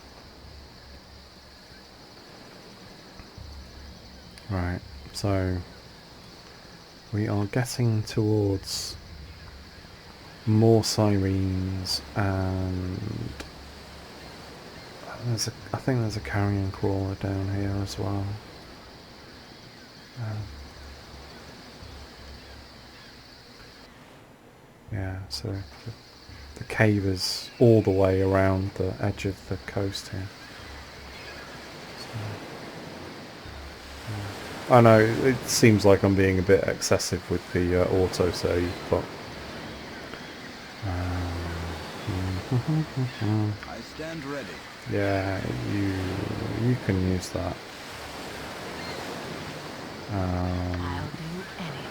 Right, so we are getting towards more sirines, and I think there's a carrion crawler down here as well. Yeah, so the cave is all the way around the edge of the coast here. So, I know it seems like I'm being a bit excessive with the autosave, but I stand ready. yeah, you can use that. I'll do anything.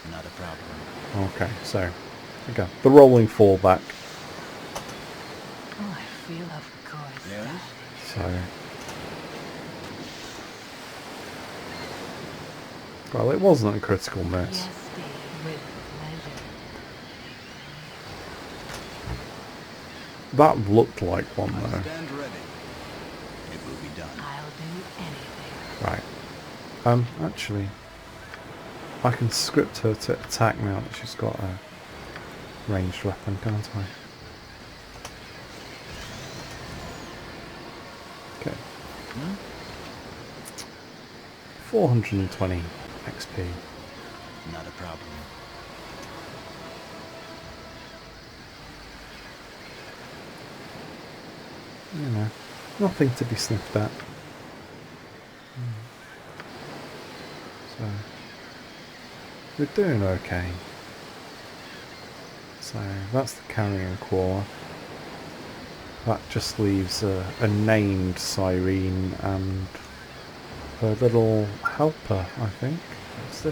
Not a problem. Okay, so again, the rolling fallback. Oh, I feel, of course. Yes? So, well, it wasn't a critical miss. Yes, dear, with pleasure. That looked like one I though. stand ready. It will be done. I'll do anything. Right. Actually, I can script her to attack now that she's got a ranged weapon, can't I? Okay. 420 XP. Not a problem. You know, nothing to be sniffed at. So, we're doing okay. So, that's the carrion claw. That just leaves a named Sirene and her little helper, I think. I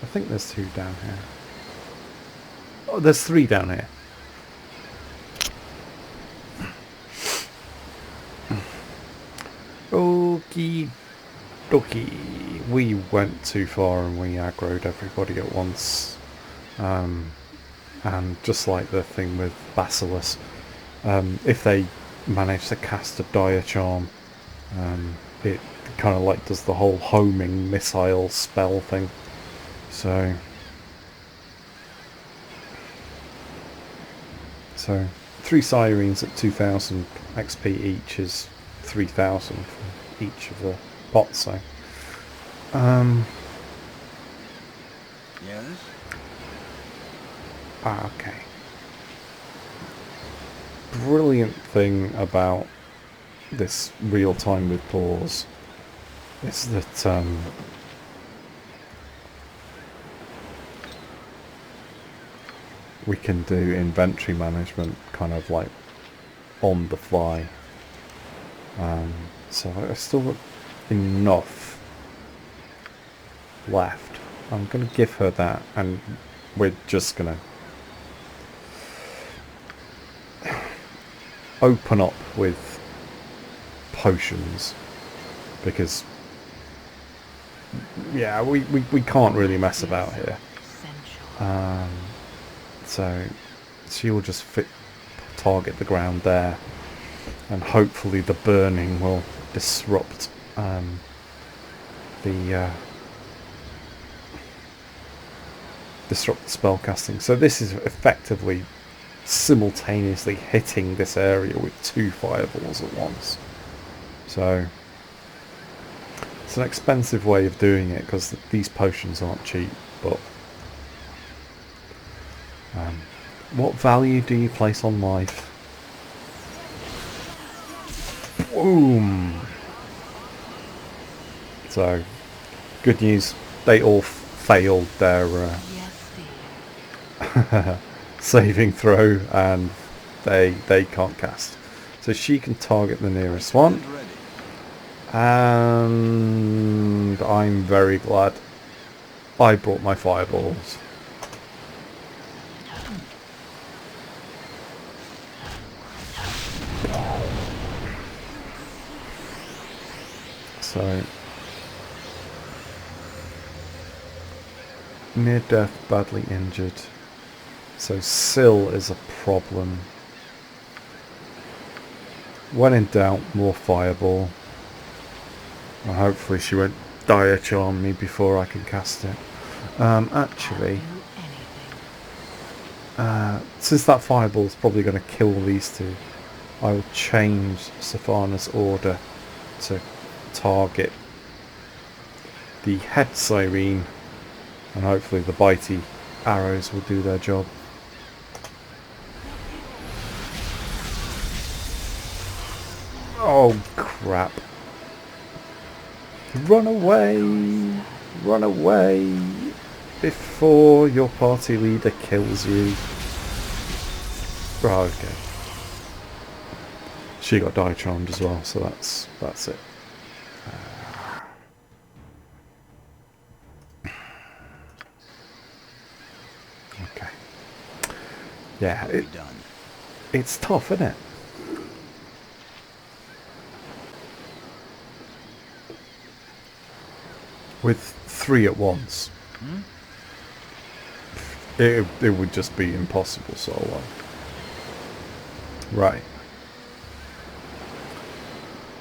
think there's 2 down here. Oh, there's 3 down here. Okie dokie. We went too far and we aggroed everybody at once. And just like the thing with Basilisk, if they manage to cast a dire charm, it kind of like does the whole homing missile spell thing. So 3 sirens at 2000 XP each is 3000 for each of the pots. So Yes? okay. Brilliant thing about this real time with pause is that we can do inventory management kind of like on the fly. So I've still got enough left. I'm going to give her that, and we're just going to open up with potions, because yeah, we can't really mess about here. Essential. So she will just target the ground there, and hopefully the burning will disrupt disrupt the spell casting. So this is effectively simultaneously hitting this area with 2 fireballs at once. So it's an expensive way of doing it because these potions aren't cheap, but what value do you place on life? Boom! So, good news, they all failed their Yes, dear. saving throw, and they can't cast. So she can target the nearest one, Stand ready. and I'm very glad I brought my fireballs. So, near death, badly injured. So Syl is a problem. When in doubt, more fireball. And hopefully she won't dire charm me before I can cast it. Actually, Do anything. since that fireball is probably going to kill these 2, I will change Safana's order to target the head Sirene, and hopefully the bitey arrows will do their job. Oh crap. Run away! Run away! Before your party leader kills you. Oh, okay. She got die charmed as well, so that's it. Okay. Yeah, It will be done. it's tough, isn't it? with 3 at once. Hmm? It would just be impossible solo. Right.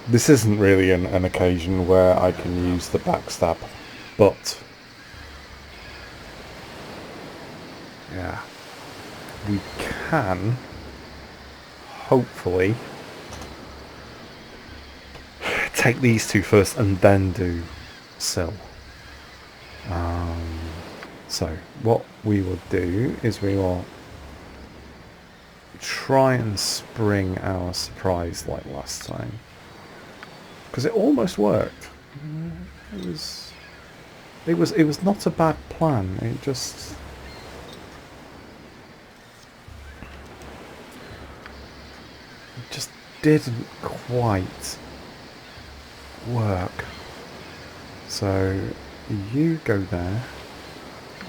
This isn't really an occasion where I can use the backstab, but yeah, we can hopefully take these two first and then do Sil. So what we will do is we will try and spring our surprise like last time, because it almost worked. It was not a bad plan. It just didn't quite work. So you go there.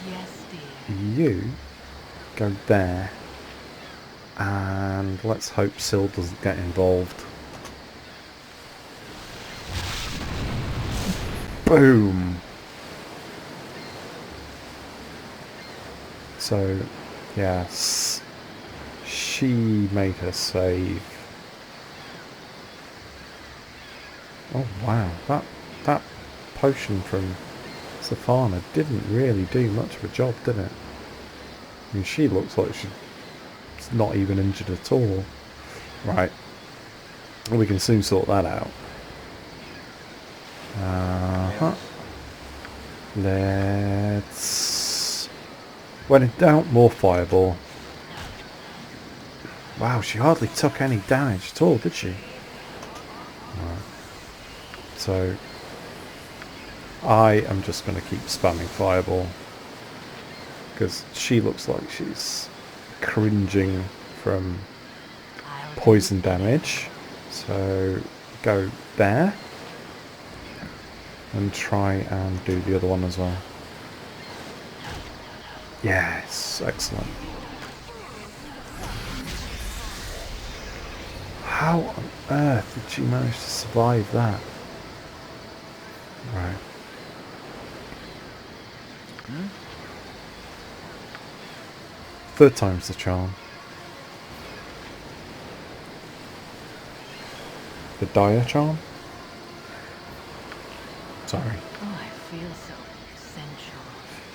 Yes, dear. You go there. And let's hope Sil doesn't get involved. Boom! So, yes, she made her save. Oh wow, that potion from Safana didn't really do much of a job, did it? I mean, she looks like she's not even injured at all. Right, we can soon sort that out. Let's... When in doubt, more fireball. Wow, she hardly took any damage at all, did she? Right. So I am just going to keep spamming fireball, because she looks like she's cringing from poison damage. So go there and try and do the other one as well. Yes, excellent. How on earth did she manage to survive that? Right. Third time's the charm. The dire charm? Sorry. Oh, I feel so sensual.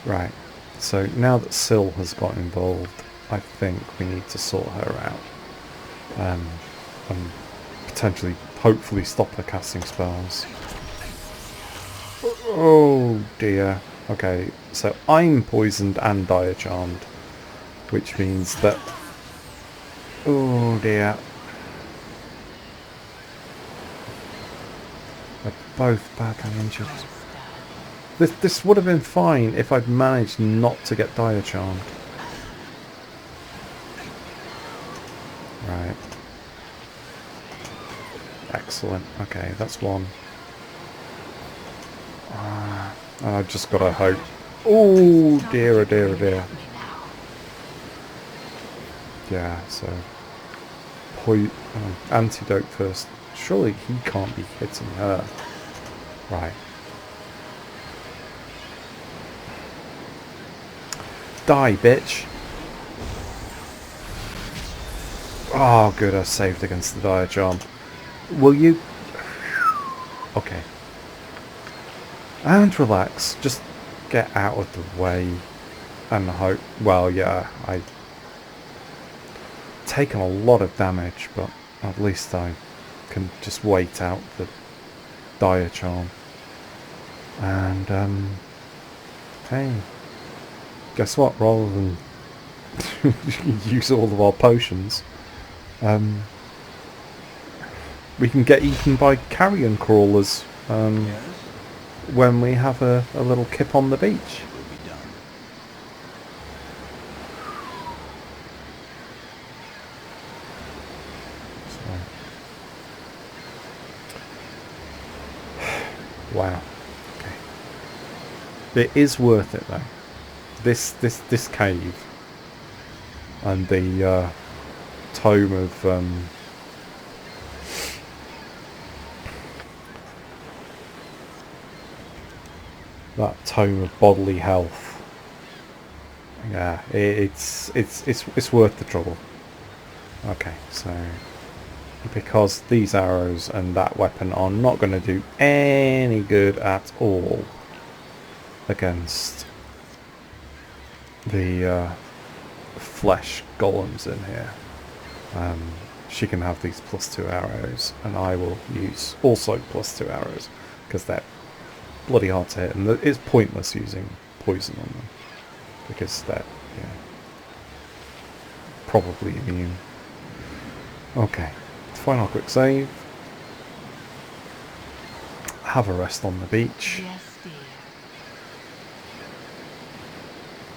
Right. So now that Sil has got involved, I think we need to sort her out. And potentially, hopefully stop her casting spells. Oh dear. Okay, so I'm poisoned and dire charmed, which means that... Oh dear. They're both badly injured. This would have been fine if I'd managed not to get dire charmed. Right. Excellent. Okay, that's one. I've just got to hope. Oh dear, oh dear, oh dear. Yeah, so... antidote first. Surely he can't be hitting her. Right. Die, bitch. Oh, good, I saved against the dire charm. Will you... Okay. And relax. Just get out of the way. And hope... Well, yeah, I've taken a lot of damage, but at least I can just wait out the dire charm. And, hey... Guess what? Rather than use all of our potions, we can get eaten by carrion crawlers when we have a little kip on the beach. It will be done. So. Wow. Okay. It is worth it though. This cave and the tome of that tome of bodily health. Yeah, it's worth the trouble. Okay, so because these arrows and that weapon are not going to do any good at all against the flesh golems in here. She can have these +2 arrows, and I will use also +2 arrows because they're bloody hard to hit, and it's pointless using poison on them because they're probably immune. Okay, final quick save. Have a rest on the beach. Yes, dear.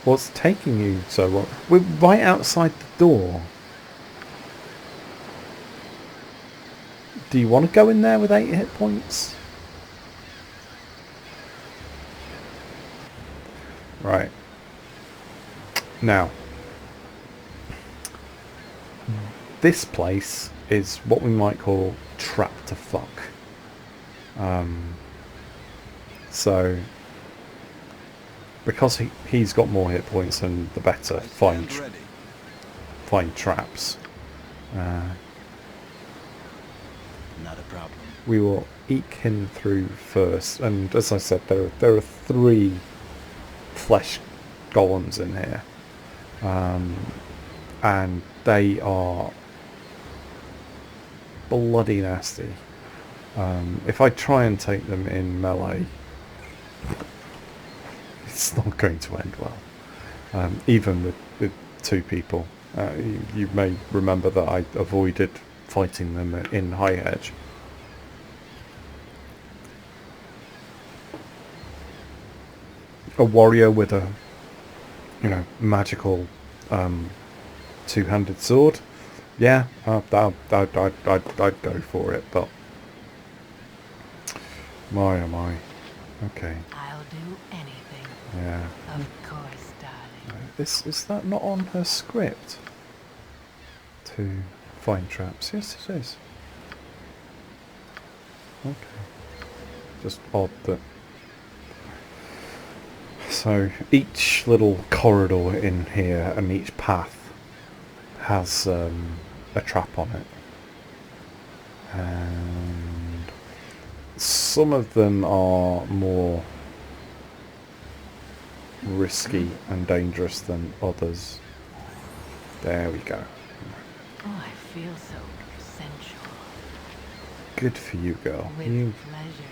What's taking you so long? We're right outside the door. Do you want to go in there with 8 hit points? Right. Now, this place is what we might call trapped to fuck. So, because he's got more hit points and the better find traps, Not a problem. we will eke him through first. And as I said, there are 3 flesh golems in here, and they are bloody nasty. If I try and take them in melee, it's not going to end well. Even with 2 people. You may remember that I avoided fighting them in high edge. A warrior with a magical 2-handed sword, yeah, I'd go for it, but my oh my. Okay. I'll do anything. Yeah. Of course, darling. Is that not on her script? To find traps. Yes, it is. Okay. Just odd that. So each little corridor in here and each path has a trap on it, and some of them are more risky and dangerous than others. There we go. Oh, I feel so sensual. Good for you, girl. With You pleasure.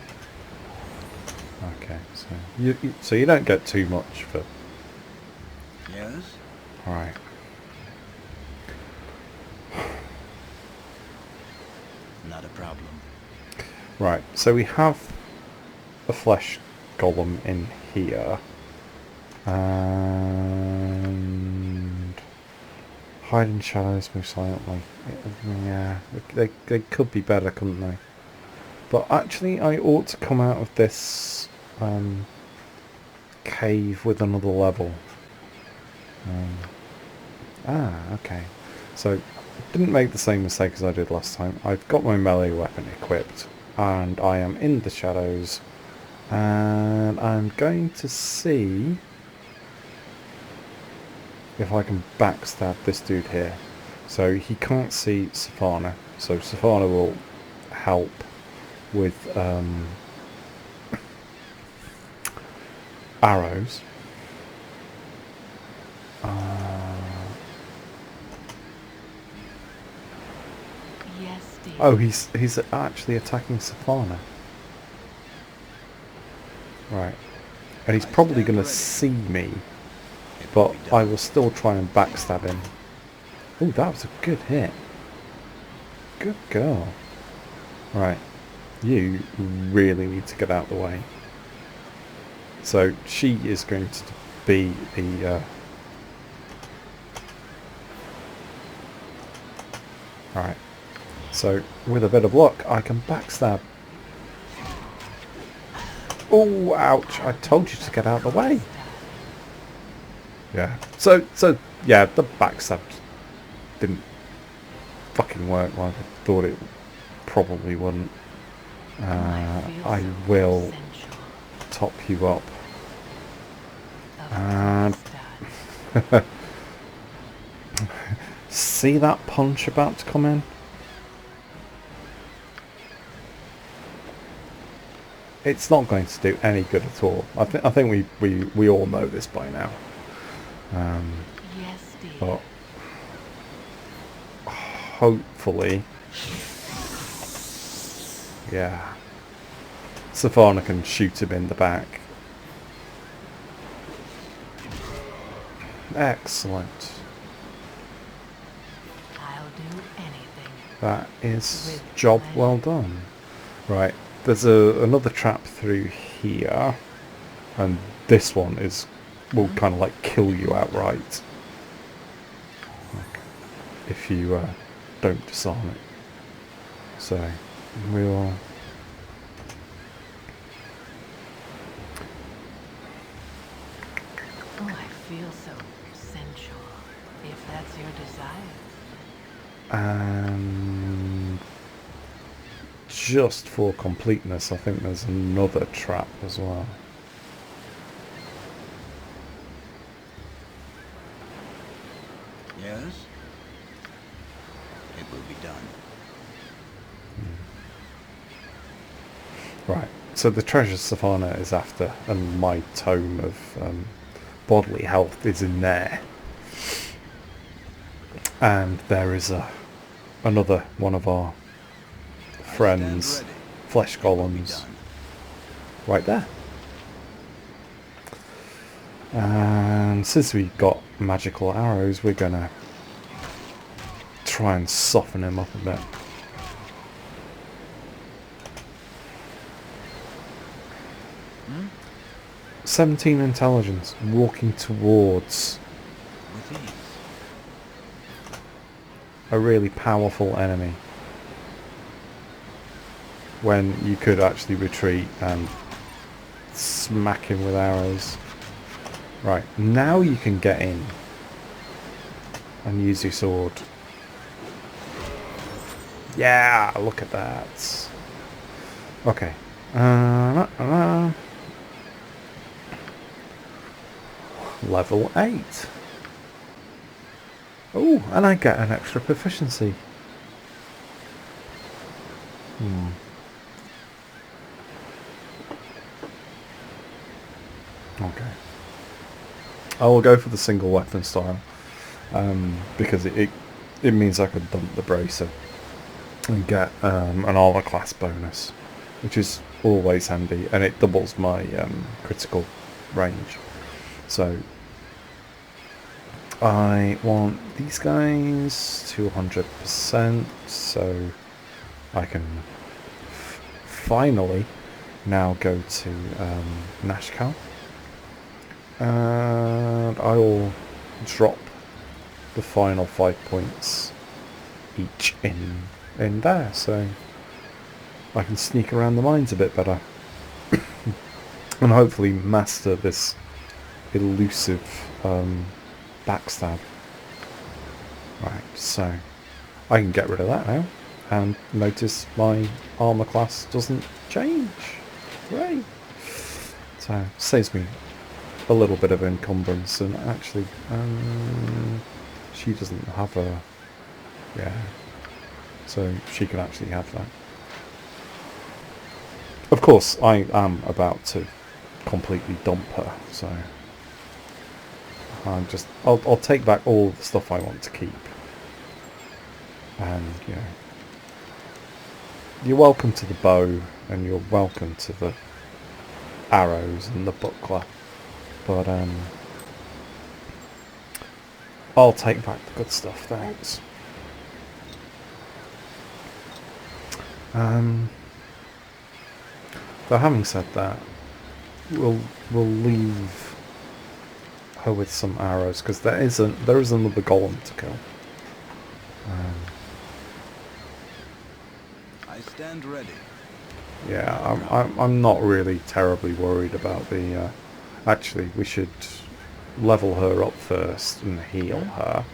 okay? So you don't get too much for. Yes? All right. Not a problem. Right. So we have a flesh golem in here, and hide in shadows, move silently. Yeah, they could be better, couldn't they? But actually, I ought to come out of this cave with another level. Okay. So, didn't make the same mistake as I did last time. I've got my melee weapon equipped, and I am in the shadows, and I'm going to see if I can backstab this dude here. So he can't see Safana, so Safana will help with arrows. Yes, dear. Oh, he's actually attacking Safana. Right. And he's probably going to see me, but I will still try and backstab him. Oh, that was a good hit. Good girl. Right. You really need to get out of the way. So she is going to be the... Alright. So, with a bit of luck, I can backstab. Oh, ouch. I told you to get out of the way. Yeah. So yeah, the backstab didn't fucking work like I thought it probably wouldn't. I will top you up And Stud. see that punch about to come in? It's not going to do any good at all. I think we all know this by now. Yes, dear. But hopefully, yeah, Savannah can shoot him in the back. Excellent. I'll do anything. That is With job pleasure. well done. Right, there's another trap through here, and this one will kind of like kill you outright. Like, if you don't disarm it. So we'll. Oh, I feel so sensual. If that's your desire. And just for completeness, I think there's another trap as well. Yes? It will be done. Right, so the treasure Savannah is after, and my tome of bodily health is in there. And there is another one of our friends, Stand ready. flesh It will be golems, done. right there. And since we've got magical arrows, we're gonna try and soften him up a bit. Hmm? 17 intelligence, walking towards With ease. a really powerful enemy. When you could actually retreat and smack him with arrows. Right, now you can get in and use your sword. Yeah, look at that. Okay. Level 8. Oh, and I get an extra proficiency. Okay. I will go for the single weapon style. Because it means I could dump the bracer and get an armor class bonus, which is always handy, and it doubles my critical range. So I want these guys 200%, so I can finally now go to Nashkel, and I will drop the final 5 points each in there, so I can sneak around the mines a bit better and hopefully master this elusive backstab. Right, so I can get rid of that now, and notice my armor class doesn't change. Hooray! So saves me a little bit of encumbrance, and actually she doesn't have a... yeah, so she can actually have that. Of course, I am about to completely dump her, so I'll take back all the stuff I want to keep. And, you know, you're welcome to the bow, and you're welcome to the arrows and the buckler, but I'll take back the good stuff, thanks. Though having said that, we'll leave her with some arrows, because there is another golem to kill. I stand ready. Yeah, I'm not really terribly worried about the. Actually, we should level her up first and heal her.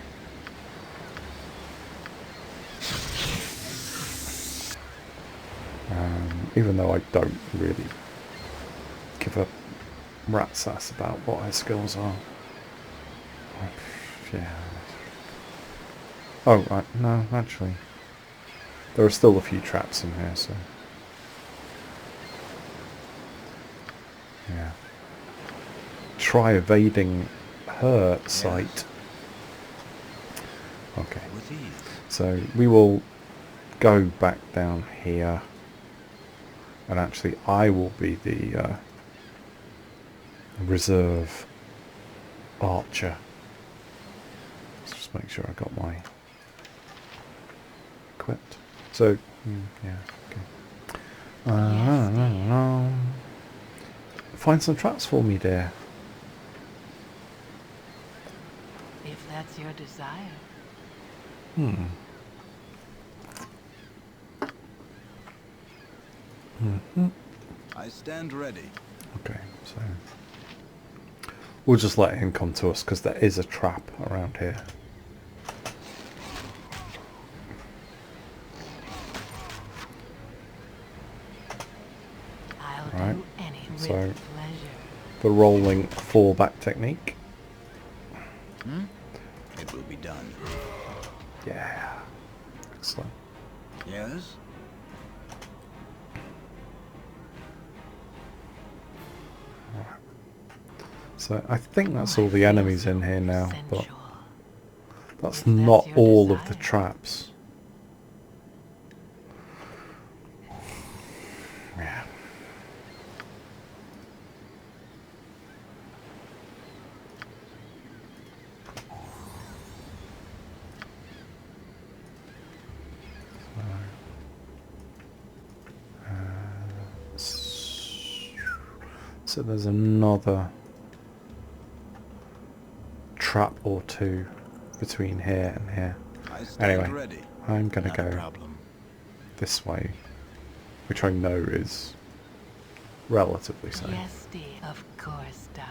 Even though I don't really give a rat's ass about what her skills are. Yeah. Oh, right. No, actually. There are still a few traps in here, so... Yeah. Try evading her sight. Okay. With ease. So we will go back down here. And actually I will be the reserve archer. Let's just make sure I got my equipped. So, yeah, okay. Find some traps for me, dear. If that's your desire. I stand ready. Okay, so we'll just let him come to us because there is a trap around here. I'll Right, do anything so with pleasure. the rolling fallback technique. It will be done. Yeah, excellent. Yes? So I think that's all the enemies in here now, but Sensual. that's If that's not your all of the desire. traps. Yeah. So there's another trap or two between here and here. I stand Anyway, ready. I'm gonna Not a go problem. this way, which I know is relatively safe. Yes, dear. Of course, darling.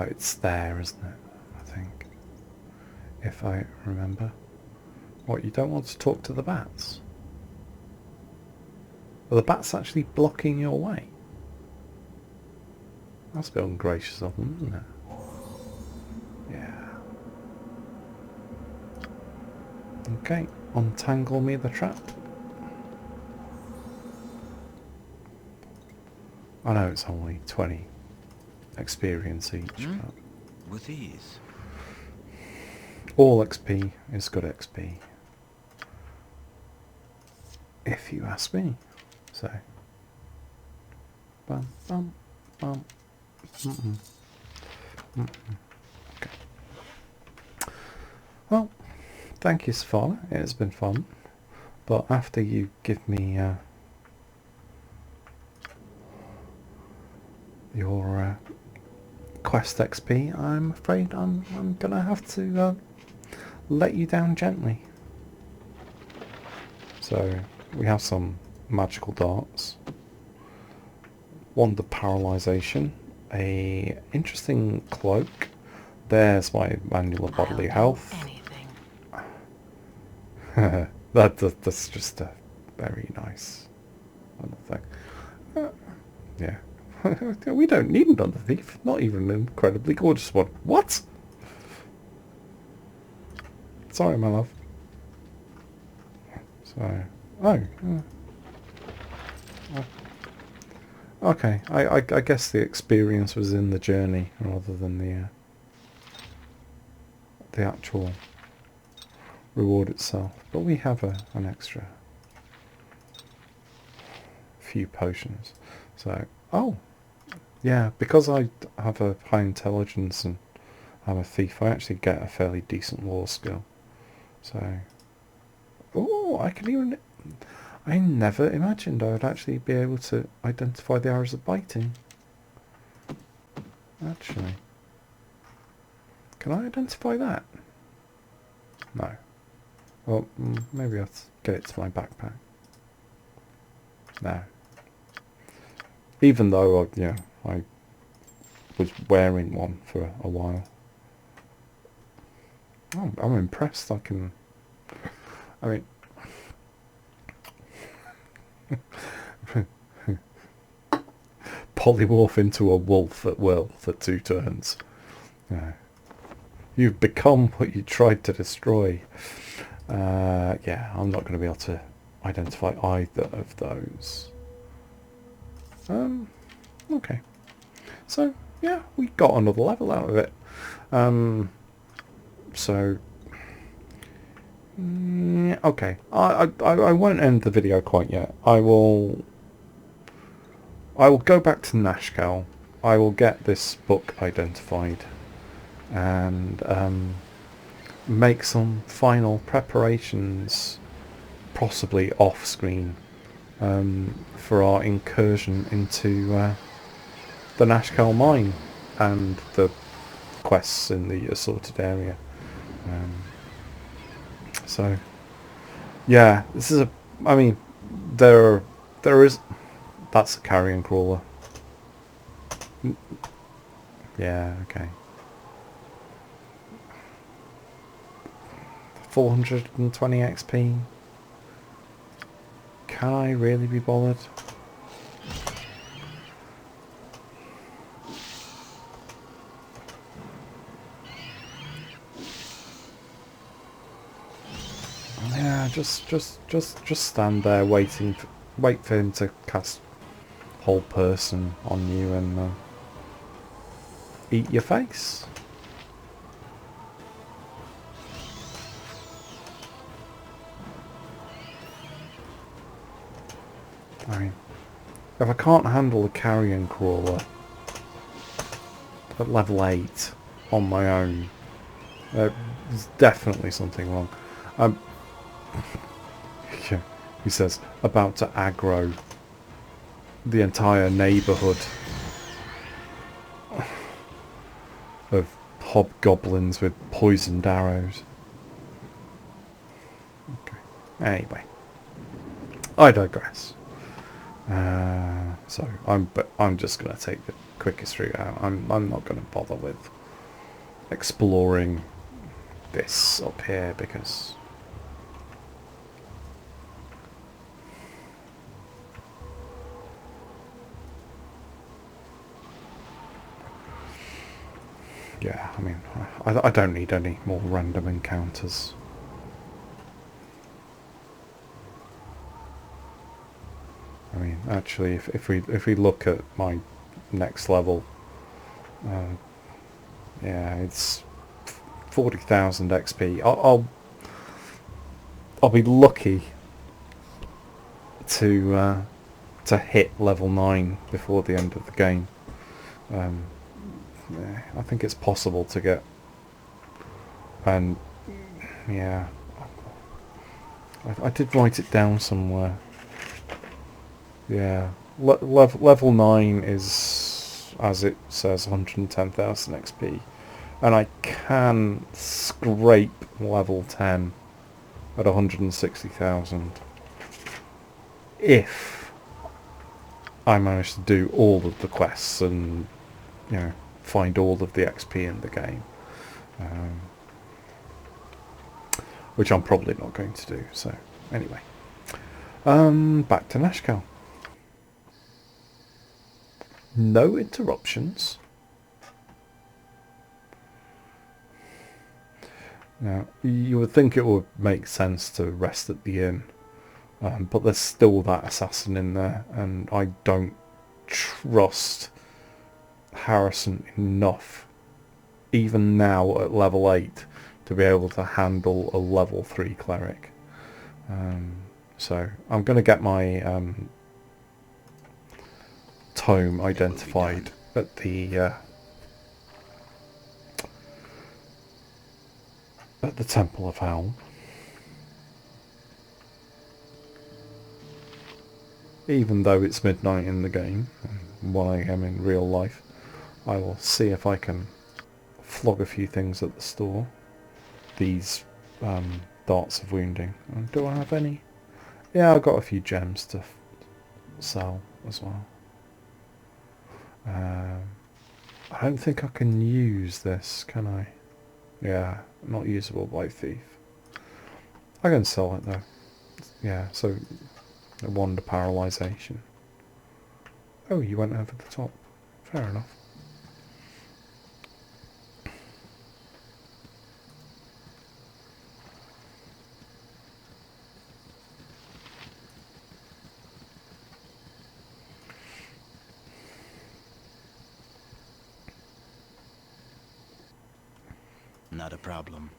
It's there, isn't it? I think, if I remember. What, you don't want to talk to the bats? Are the bats actually blocking your way? That's a bit ungracious of them, isn't it? Yeah. Okay, untangle me the trap. I know it's only 20 experience each, but With ease. all XP is good XP. If you ask me. So, bum, bum, bum. Okay. Well, thank you, Safala. It has been fun. But after you give me your quest XP, I'm afraid I'm gonna have to let you down gently. So we have some magical darts, wand of paralysation, a interesting cloak. There's my manual of bodily I'll do health. anything. That's just a very nice little thing. Yeah. We don't need another thief. Not even an incredibly gorgeous one. What? Sorry, my love. So... Oh. Okay. I guess the experience was in the journey rather than the actual reward itself. But we have an extra few potions. So... Oh! Yeah, because I have a high intelligence and I'm a thief, I actually get a fairly decent law skill. So... Oh, I can even... I never imagined I would actually be able to identify the arrows of biting. Actually. Can I identify that? No. Well, maybe I'll get it to my backpack. No. Even though, I was wearing one for a while. Oh, I'm impressed I can... I mean... polymorph into a wolf at will for 2 turns. You've become what you tried to destroy. Yeah, I'm not going to be able to identify either of those. Okay. So, yeah, we got another level out of it. So, okay. I won't end the video quite yet. I will go back to Nashkel. I will get this book identified and make some final preparations, possibly off screen, for our incursion into the Nashkel mine and the quests in the assorted area. So yeah, this is I mean, there is, that's a carrion crawler. Yeah, okay. 420 XP. Can I really be bothered? Yeah, just stand there waiting. Wait for him to cast whole person on you and eat your face. I mean, if I can't handle a carrion crawler at level 8 on my own, there's definitely something wrong. He says, about to aggro the entire neighbourhood of hobgoblins with poisoned arrows. Okay. Anyway, I digress. So I'm just going to take the quickest route out. I'm not going to bother with exploring this up here because yeah, I mean, I don't need any more random encounters. I mean, actually, if we look at my next level, yeah, it's 40,000 XP. I'll be lucky to hit level 9 before the end of the game. Yeah, I think it's possible to get, and yeah, I did write it down somewhere. Yeah, level 9 is, as it says, 110,000 XP, and I can scrape level 10 at 160,000 if I manage to do all of the quests and, you know, find all of the XP in the game, which I'm probably not going to do. So anyway, back to Nashkel. No interruptions. Now, you would think it would make sense to rest at the inn, but there's still that assassin in there, and I don't trust Harrison enough, even now at level 8, to be able to handle a level 3 cleric. So I'm going to get my tome identified at the Temple of Helm. Even though it's midnight in the game, 1 AM in real life, I will see if I can flog a few things at the store. These darts of wounding. Do I have any? Yeah, I've got a few gems to sell as well. I don't think I can use this, can I? Yeah, not usable by thief. I can sell it though. Yeah, so a wand of paralysation. Oh, you went over the top. Fair enough. Not a problem.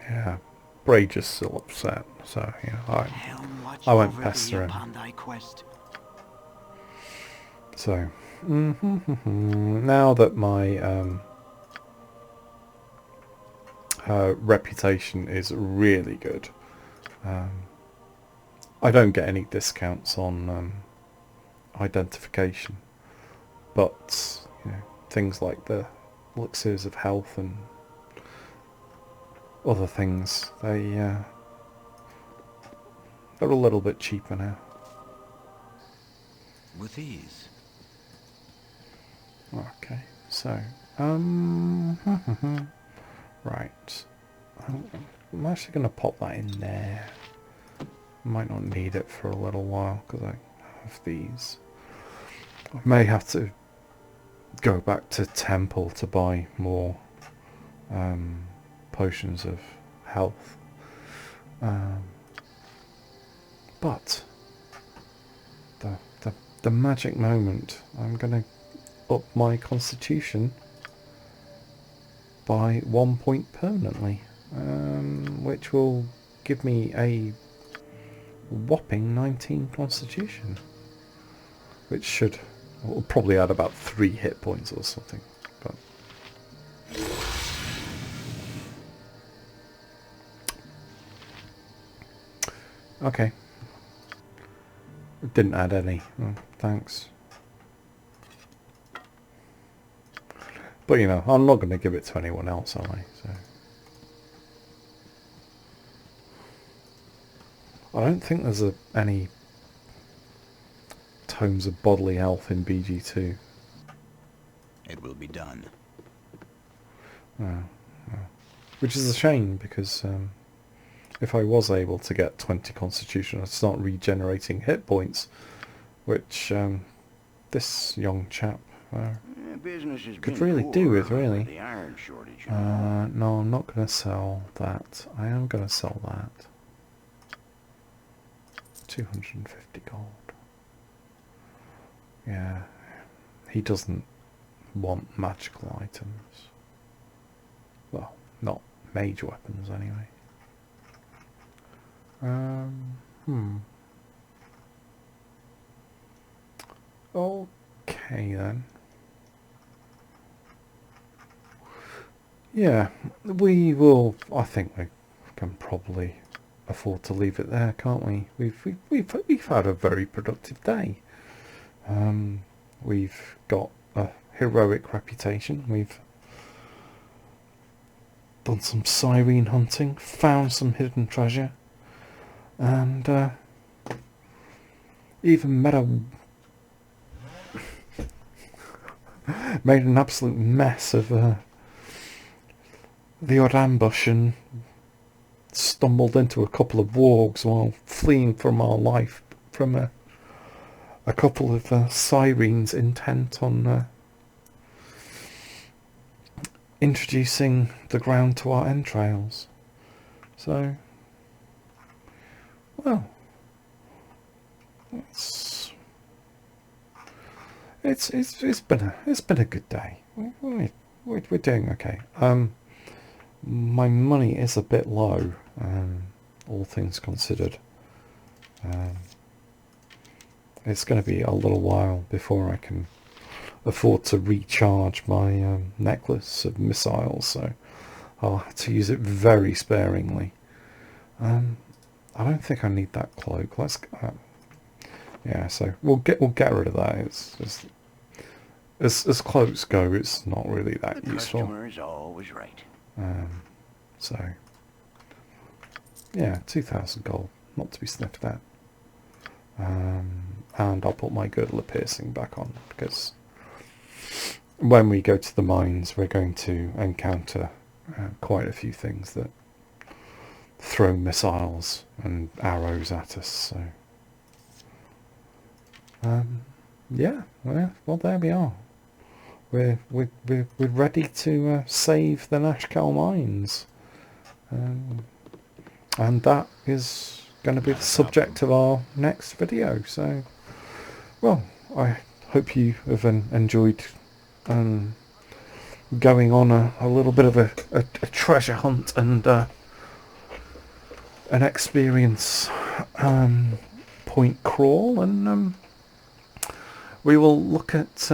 Yeah. Brage is still upset, so yeah, Helm, watch I won't over pester thee him. upon thy quest. So, now that my reputation is really good, I don't get any discounts on identification, but you know, things like the elixirs of health and other things, they're a little bit cheaper now. With ease. Okay, so right, I'm actually going to pop that in there. Might not need it for a little while because I have these. I may have to go back to Temple to buy more potions of health. But the magic moment, I'm going to up my constitution by 1 point permanently, which will give me a whopping 19 constitution, which should will probably add about 3 hit points or something. But okay, it didn't add any. Oh, thanks. But you know, I'm not going to give it to anyone else, am I? So I don't think there's any tomes of bodily health in BG2. It will be done. Oh, which is a shame because if I was able to get 20 constitution, I'd start regenerating hit points, which this young chap could really do with, really. The iron shortage. No, I'm not going to sell that. I am going to sell that. 250 gold. Yeah, he doesn't want magical items. Well, not mage weapons anyway. Okay then. Yeah, we will. I think we can probably afford to leave it there, can't we? We've had a very productive day. We've got a heroic reputation. We've done some sirene hunting, found some hidden treasure, and even made an absolute mess of the odd ambush and stumbled into a couple of wargs while fleeing from our life from a couple of sirens intent on introducing the ground to our entrails. So, well, it's been a good day. We're doing okay. My money is a bit low, all things considered. It's going to be a little while before I can afford to recharge my necklace of missiles, so I'll have to use it very sparingly. I don't think I need that cloak. Let's yeah, so we'll get rid of that. It's as cloaks go, it's not really that The useful. customer is always right. So yeah, 2,000 gold, not to be sniffed at. And I'll put my girdle of piercing back on, because when we go to the mines, we're going to encounter quite a few things that throw missiles and arrows at us. So Yeah, well, there we are. We're ready to save the Nashkel mines, and that is going to be the subject of our next video. So, well, I hope you have enjoyed going on a little bit of a treasure hunt and an experience point crawl, and we will look at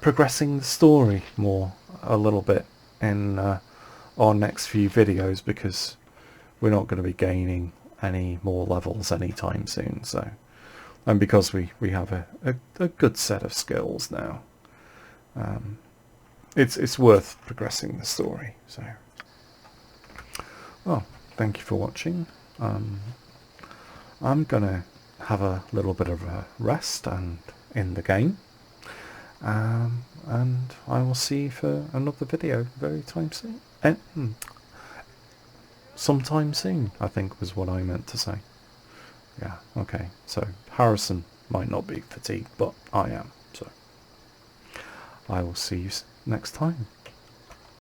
progressing the story more a little bit in our next few videos, because we're not going to be gaining any more levels anytime soon. So, and because we have a good set of skills now, it's worth progressing the story. So, well, thank you for watching. I'm gonna have a little bit of a rest and in the game, and I will see you for another video very time soon. Sometime soon, I think was what I meant to say. Yeah, okay. So Harrison might not be fatigued, but I am. So I will see you next time.